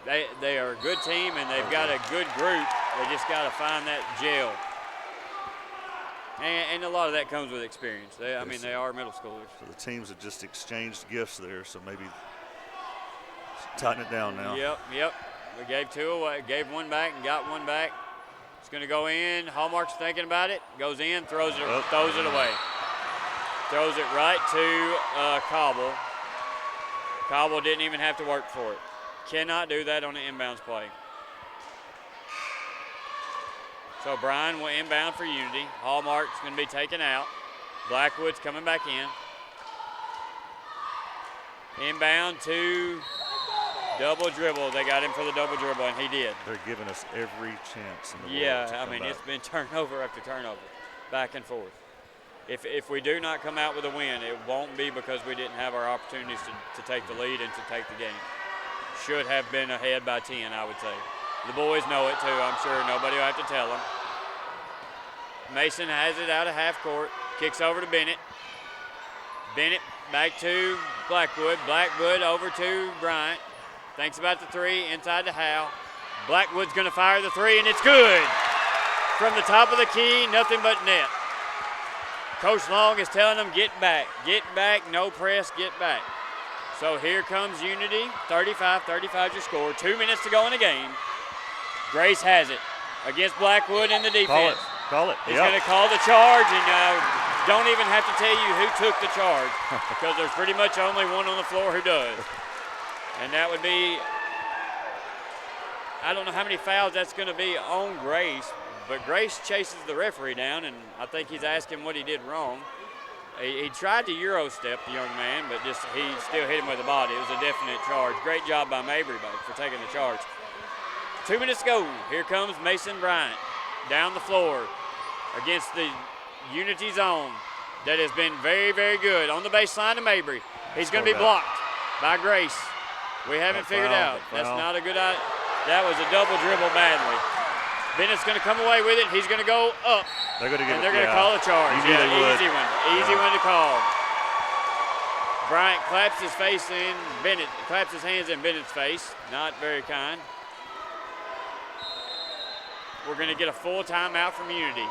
Speaker 1: They are a good team, and they've got a good group. They just got to find that gel. And a lot of that comes with experience. They are middle schoolers.
Speaker 24: So the teams have just exchanged gifts there, so maybe tighten it down now.
Speaker 1: Yep. We gave 2 away, gave 1 back and got 1 back. It's going to go in. Hallmark's thinking about it. Goes in, throws it away. Throws it right to Cobble. Cobble didn't even have to work for it. Cannot do that on an inbounds play. So Bryan will inbound for Unity. Hallmark's going to be taken out. Blackwood's coming back in. Inbound to double dribble. They got him for the double dribble, and he did.
Speaker 24: They're giving us every chance in the world.
Speaker 1: Yeah, it's been turnover after turnover, back and forth. If we do not come out with a win, it won't be because we didn't have our opportunities to take the lead and to take the game. Should have been ahead by 10, I would say. The boys know it too, I'm sure. Nobody will have to tell them. Mason has it out of half court. Kicks over to Bennett. Bennett back to Blackwood. Blackwood over to Bryant. Thinks about the 3, inside to Howe. Blackwood's going to fire the 3, and it's good. From the top of the key, nothing but net. Coach Long is telling them, get back, no press, get back. So here comes Unity, 35-35 your score. 2 minutes to go in the game. Grace has it against Blackwood in the defense.
Speaker 24: Call it.
Speaker 1: He's going to call the charge, and don't even have to tell you who took the charge because there's pretty much only one on the floor who does. And that would be, I don't know how many fouls that's going to be on Grace, but Grace chases the referee down, and I think he's asking what he did wrong. He tried to Euro step the young man, but he still hit him with the body. It was a definite charge. Great job by Mabry for taking the charge. 2 minutes to go. Here comes Mason Bryant down the floor against the Unity zone that has been very, very good. On the baseline to Mabry. He's going to be blocked by Grace. We haven't figured out. That's not a good idea. That was a double dribble badly. Bennett's going to come away with it. He's going to go up.
Speaker 24: They're going
Speaker 1: to call a charge. Easy one. Easy one to call. Bryant claps his face in Bennett. Claps his hands in Bennett's face. Not very kind. We're going to get a full timeout from Unity.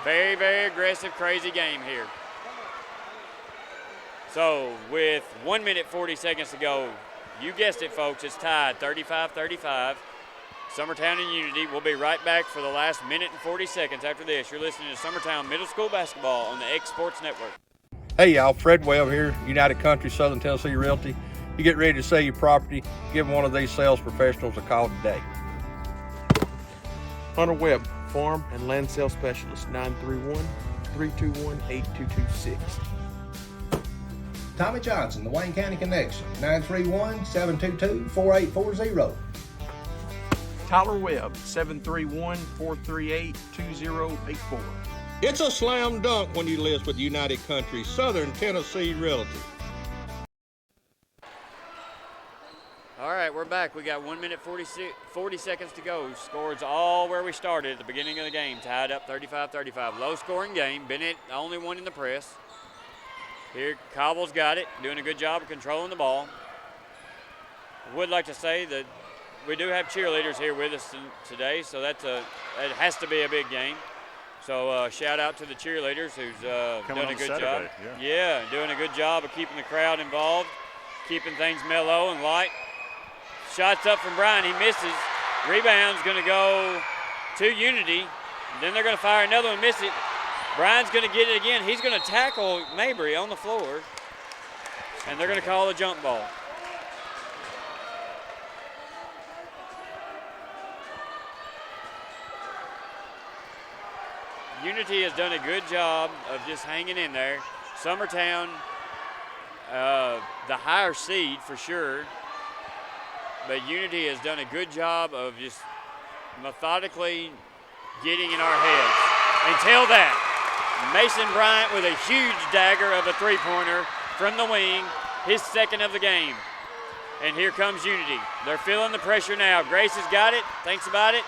Speaker 1: Very, very aggressive, crazy game here. So with 1 minute, 40 seconds to go, you guessed it, folks, it's tied 35-35. Summertown and Unity. We'll be right back for the last minute and 40 seconds after this. You're listening to Summertown Middle School Basketball on the X Sports Network.
Speaker 22: Hey y'all, Fred Webb here, United Country Southern Tennessee Realty. You get ready to sell your property, give one of these sales professionals a call today.
Speaker 5: Hunter Webb, Farm and Land Sales Specialist, 931-321-8226.
Speaker 6: Tommy Johnson, the Wayne County Connection, 931-722-4840.
Speaker 5: Tyler Webb, 731-438-2084.
Speaker 22: It's a slam dunk when you list with United Country Southern Tennessee Realty.
Speaker 1: All right, we're back. We got 1 minute, 40 seconds to go. Scores all where we started at the beginning of the game, tied up 35-35. Low-scoring game. Bennett, the only one in the press. Here, Cobble's got it, doing a good job of controlling the ball. Would like to say that we do have cheerleaders here with us today, so it has to be a big game. So shout out to the cheerleaders who's doing a good job. Yeah, doing a good job of keeping the crowd involved, keeping things mellow and light. Shots up from Bryan, he misses. Rebound's going to go to Unity. Then they're going to fire another one, miss it. Bryan's going to get it again. He's going to tackle Mabry on the floor, and they're going to call a jump ball. Unity has done a good job of just hanging in there. Summertown, the higher seed for sure, but Unity has done a good job of just methodically getting in our heads. Until that, Mason Bryant with a huge dagger of a three-pointer from the wing, his second of the game. And here comes Unity. They're feeling the pressure now. Grace has got it, thinks about it.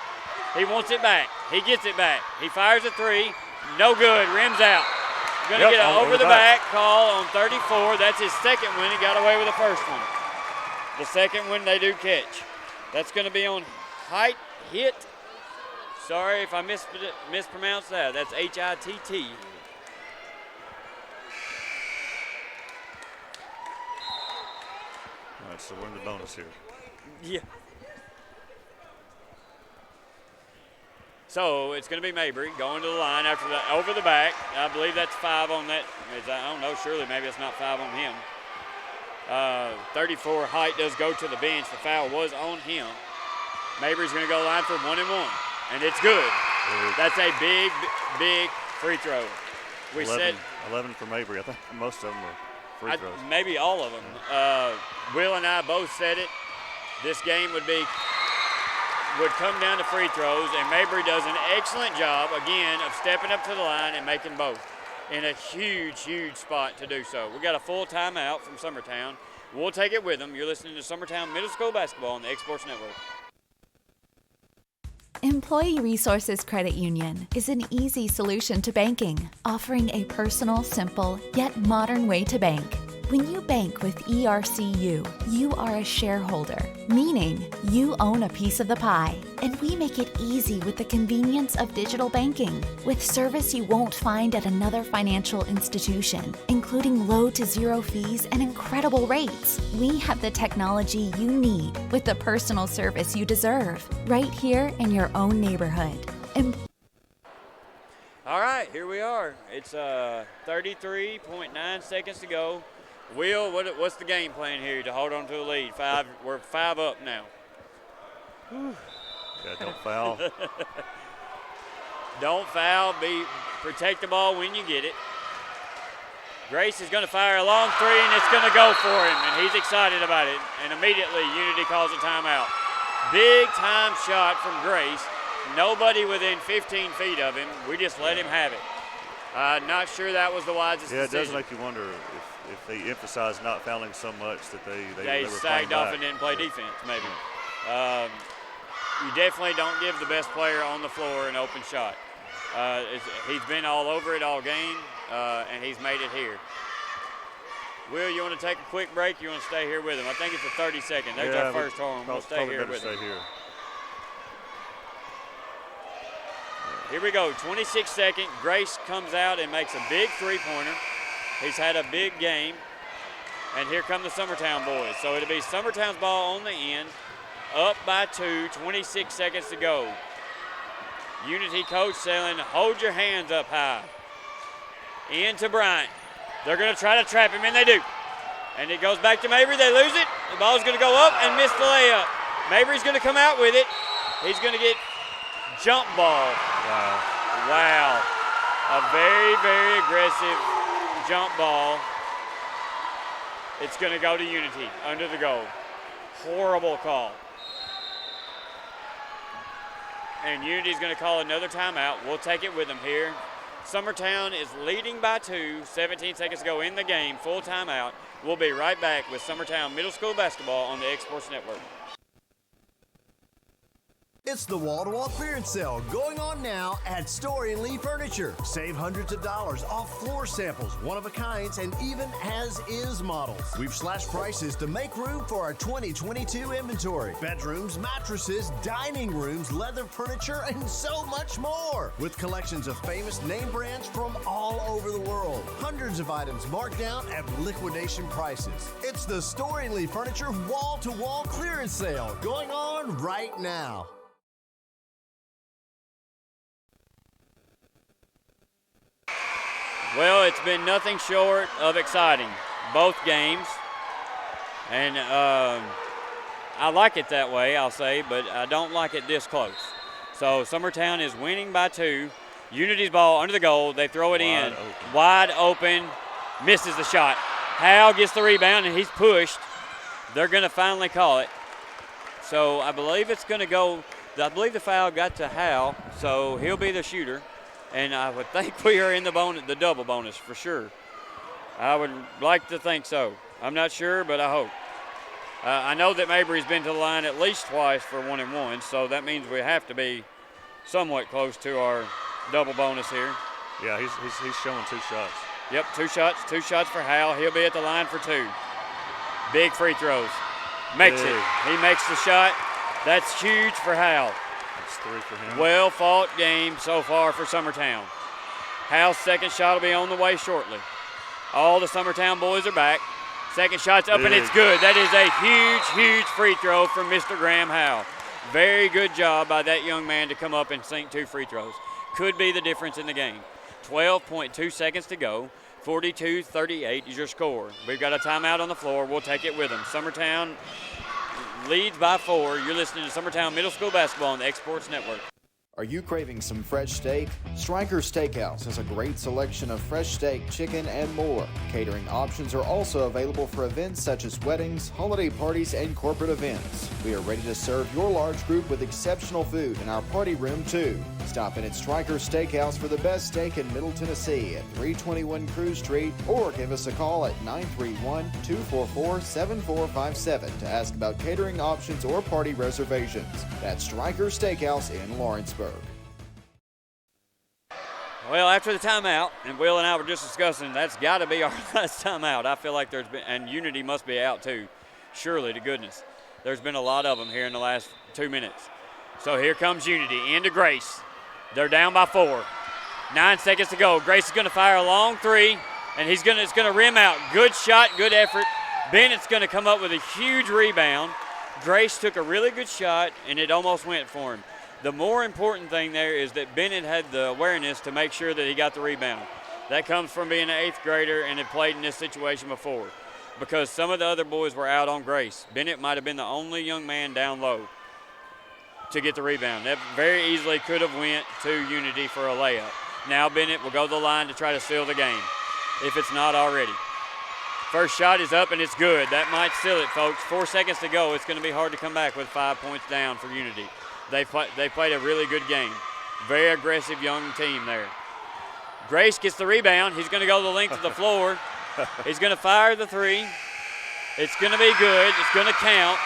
Speaker 1: He wants it back. He gets it back. He fires a three. No good. Rims out. Going to get an over-the-back call on 34. That's his second one. He got away with the first one. The second one they do catch. That's going to be on Height Hit. Sorry if I mispronounced that. That's H-I-T-T.
Speaker 24: All right, so we're in the bonus here.
Speaker 1: Yeah. So it's going to be Mabry going to the line after the over the back. I believe that's 5 on that. I don't know. Surely maybe it's not 5 on him. 34 Height does go to the bench. The foul was on him. Mabry's going to go line for 1 and 1, and it's good. That's a big, big free throw. We
Speaker 24: 11 for Mabry. I think most of them were free throws.
Speaker 1: Maybe all of them. Will and I both said it. This game would come down to free throws, and Mabry does an excellent job, again, of stepping up to the line and making both in a huge, huge spot to do so. We got a full timeout from Summertown. We'll take it with them. You're listening to Summertown Middle School Basketball on the X Sports Network.
Speaker 7: Employee Resources Credit Union is an easy solution to banking, offering a personal, simple, yet modern way to bank. When you bank with ERCU, you are a shareholder, meaning you own a piece of the pie. And we make it easy with the convenience of digital banking, with service you won't find at another financial institution, including low to zero fees and incredible rates. We have the technology you need with the personal service you deserve, right here in your own neighborhood.
Speaker 1: All right, here we are. It's 33.9 seconds to go. Will, what's the game plan here to hold on to the lead? We're 5 up now.
Speaker 24: Yeah, don't foul.
Speaker 1: Don't foul. Protect the ball when you get it. Grace is going to fire a long three, and it's going to go for him, and he's excited about it. And immediately, Unity calls a timeout. Big time shot from Grace. Nobody within 15 feet of him. We just let him have it. Not sure that was the wisest decision.
Speaker 24: Yeah, it does make you wonder if they emphasize not fouling so much that they were
Speaker 1: sagged off
Speaker 24: back.
Speaker 1: and didn't play defense, maybe. You definitely don't give the best player on the floor an open shot. He's been all over it all game, and he's made it here. Will, you want to take a quick break? You want to stay here with him? I think it's a 30-second. There's our first horn. We'll stay here with him. Here we go, 26-second. Grace comes out and makes a big three-pointer. He's had a big game. And here come the Summertown boys. So it'll be Summertown's ball on the end, up by 2, 26 seconds to go. Unity coach saying, hold your hands up high. Into Bryant. They're going to try to trap him, and they do. And it goes back to Mabry. They lose it. The ball's going to go up and miss the layup. Mabry's going to come out with it. He's going to get jump ball. Wow. A very, very aggressive jump ball. It's going to go to Unity under the goal. Horrible call. And Unity's going to call another timeout. We'll take it with them here. Summertown is leading by 2, 17 seconds to go in the game, full timeout. We'll be right back with Summertown Middle School Basketball on the X Sports Network.
Speaker 23: It's the wall-to-wall clearance sale going on now at Story & Lee Furniture. Save hundreds of dollars off floor samples, one-of-a-kinds, and even as-is models. We've slashed prices to make room for our 2022 inventory. Bedrooms, mattresses, dining rooms, leather furniture, and so much more. With collections of famous name brands from all over the world. Hundreds of items marked down at liquidation prices. It's the Story & Lee Furniture wall-to-wall clearance sale going on right now.
Speaker 1: Well, it's been nothing short of exciting, both games. And I like it that way, I'll say, but I don't like it this close. So Summertown is winning by 2. Unity's ball under the goal. They throw it in. Wide open. Misses the shot. Howell gets the rebound, and he's pushed. They're going to finally call it. So I believe it's going to go. I believe the foul got to Hal, so he'll be the shooter. And I would think we are in the double bonus for sure. I would like to think so. I'm not sure, but I hope. I know that Mabry's been to the line at least twice for 1-1, so that means we have to be somewhat close to our double bonus here.
Speaker 24: Yeah, he's showing 2 shots.
Speaker 1: Yep, 2 shots. 2 shots for Hal. He'll be at the line for 2. Big free throws. Makes it. He makes the shot. That's huge for Hal.
Speaker 24: That's 3 for him.
Speaker 1: Well fought game so far for Summertown. Hal's second shot will be on the way shortly. All the Summertown boys are back. Second shot's up and it's good. That is a huge, huge free throw from Mr. Graham Howell. Very good job by that young man to come up and sink 2 free throws. Could be the difference in the game. 12.2 seconds to go. 42-38 is your score. We've got a timeout on the floor. We'll take it with them. Summertown leads by 4. You're listening to Summertown Middle School Basketball on the X-Sports Network.
Speaker 8: Are you craving some fresh steak? Stryker's Steakhouse has a great selection of fresh steak, chicken, and more. Catering options are also available for events such as weddings, holiday parties, and corporate events. We are ready to serve your large group with exceptional food in our party room, too. Stop in at Stryker's Steakhouse for the best steak in Middle Tennessee at 321 Cruz Street, or give us a call at 931-244-7457 to ask about catering options or party reservations. That's Stryker's Steakhouse in Lawrenceburg.
Speaker 1: Well, after the timeout, and Will and I were just discussing, that's got to be our last timeout. I feel like there's been, and Unity must be out too, surely to goodness. There's been a lot of them here in the last 2 minutes. So here comes Unity into Grace. They're down by 4. 9 seconds to go. Grace is going to fire a long 3, and it's going to rim out. Good shot, good effort. Bennett's going to come up with a huge rebound. Grace took a really good shot, and it almost went for him. The more important thing there is that Bennett had the awareness to make sure that he got the rebound. That comes from being an 8th grader and had played in this situation before, because some of the other boys were out on Grace. Bennett might have been the only young man down low to get the rebound. That very easily could have went to Unity for a layup. Now Bennett will go to the line to try to seal the game, if it's not already. First shot is up and it's good. That might seal it, folks. 4 seconds to go. It's going to be hard to come back with 5 points down for Unity. They played a really good game. Very aggressive young team there. Grace gets the rebound. He's going to go the length of the floor. He's going to fire the 3. It's going to be good. It's going to count,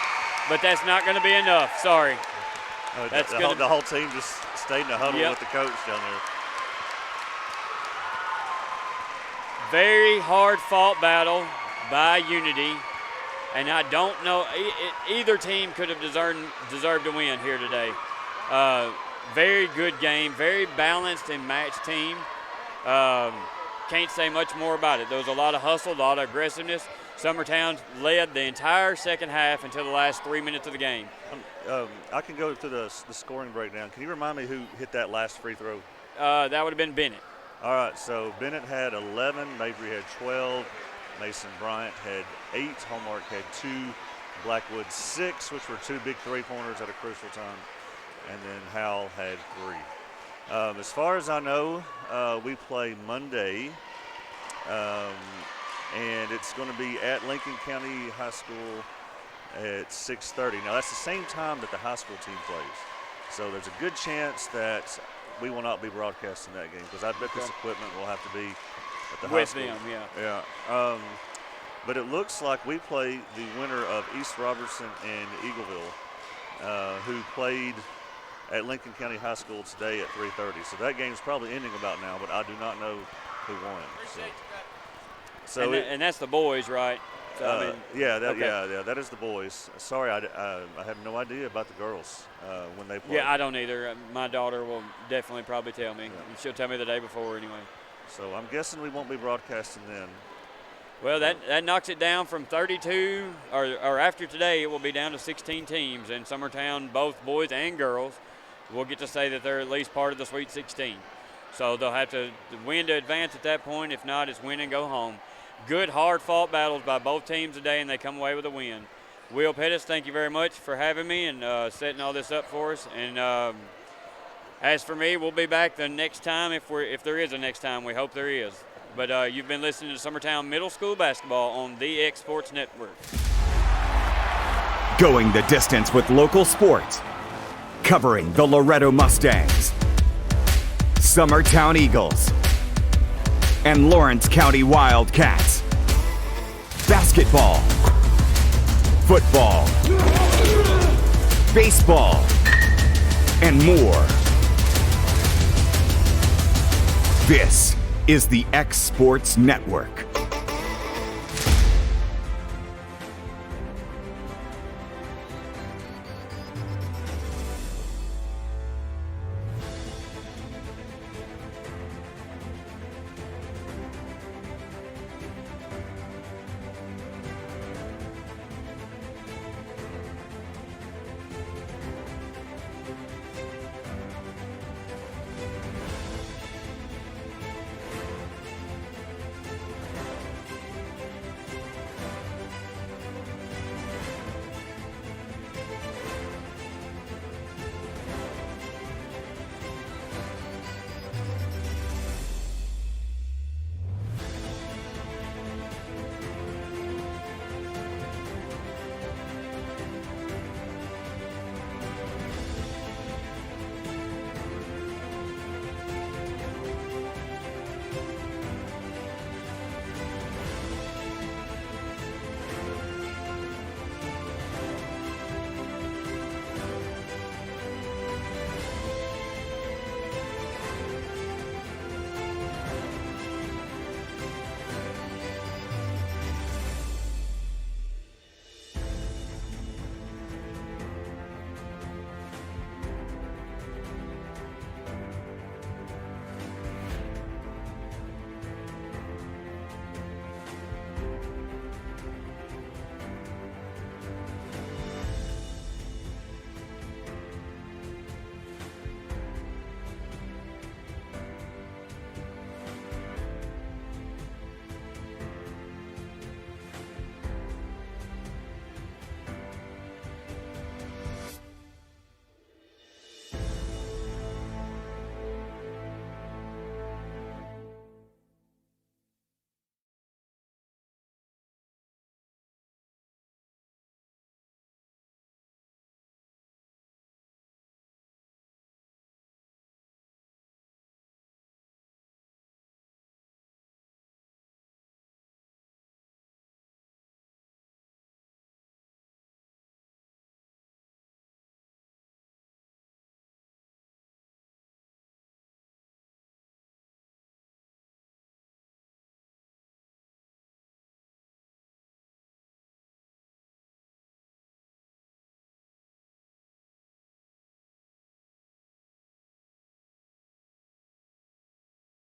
Speaker 1: but that's not going to be enough. Sorry.
Speaker 24: The whole team just stayed in the huddle with the coach down there.
Speaker 1: Very hard fought battle by Unity. And I don't know, either team could have deserved to win here today. Very good game, very balanced and matched team. Can't say much more about it. There was a lot of hustle, a lot of aggressiveness. Summertown led the entire second half until the last 3 minutes of the game.
Speaker 24: I can go through the scoring breakdown. Can you remind me who hit that last free throw?
Speaker 1: That would have been Bennett.
Speaker 24: All right, so Bennett had 11, Mabry had 12. Mason Bryant had 8, Hallmark had 2, Blackwood 6, which were 2 big 3-pointers at a crucial time, and then Howell had 3. As far as I know, we play Monday, and it's going to be at Lincoln County High School at 6:30. Now, that's the same time that the high school team plays, so there's a good chance that we will not be broadcasting that game, because I bet this equipment will have to be at the high school.
Speaker 1: With them,
Speaker 24: yeah. But it looks like we play the winner of East Robertson and Eagleville, who played at Lincoln County High School today at 3:30. So that game's probably ending about now, but I do not know who won.
Speaker 1: And that's the boys, right? So,
Speaker 24: that is the boys. Sorry, I have no idea about the girls when they play.
Speaker 1: Yeah, I don't either. My daughter will definitely probably tell me. Yeah. She'll tell me the day before anyway.
Speaker 24: So I'm guessing we won't be broadcasting then.
Speaker 1: Well, that knocks it down from 32, or after today, it will be down to 16 teams. And Summertown, both boys and girls, will get to say that they're at least part of the Sweet 16. So they'll have to win to advance at that point. If not, it's win and go home. Good, hard-fought battles by both teams today, and they come away with a win. Will Pettis, thank you very much for having me and setting all this up for us. And as for me, we'll be back the next time if there is a next time. We hope there is. But you've been listening to Summertown Middle School Basketball on the X Sports Network.
Speaker 3: Going the distance with local sports. Covering the Loretto Mustangs, Summertown Eagles, and Lawrence County Wildcats. Basketball, football, baseball, and more. This is the X Sports Network.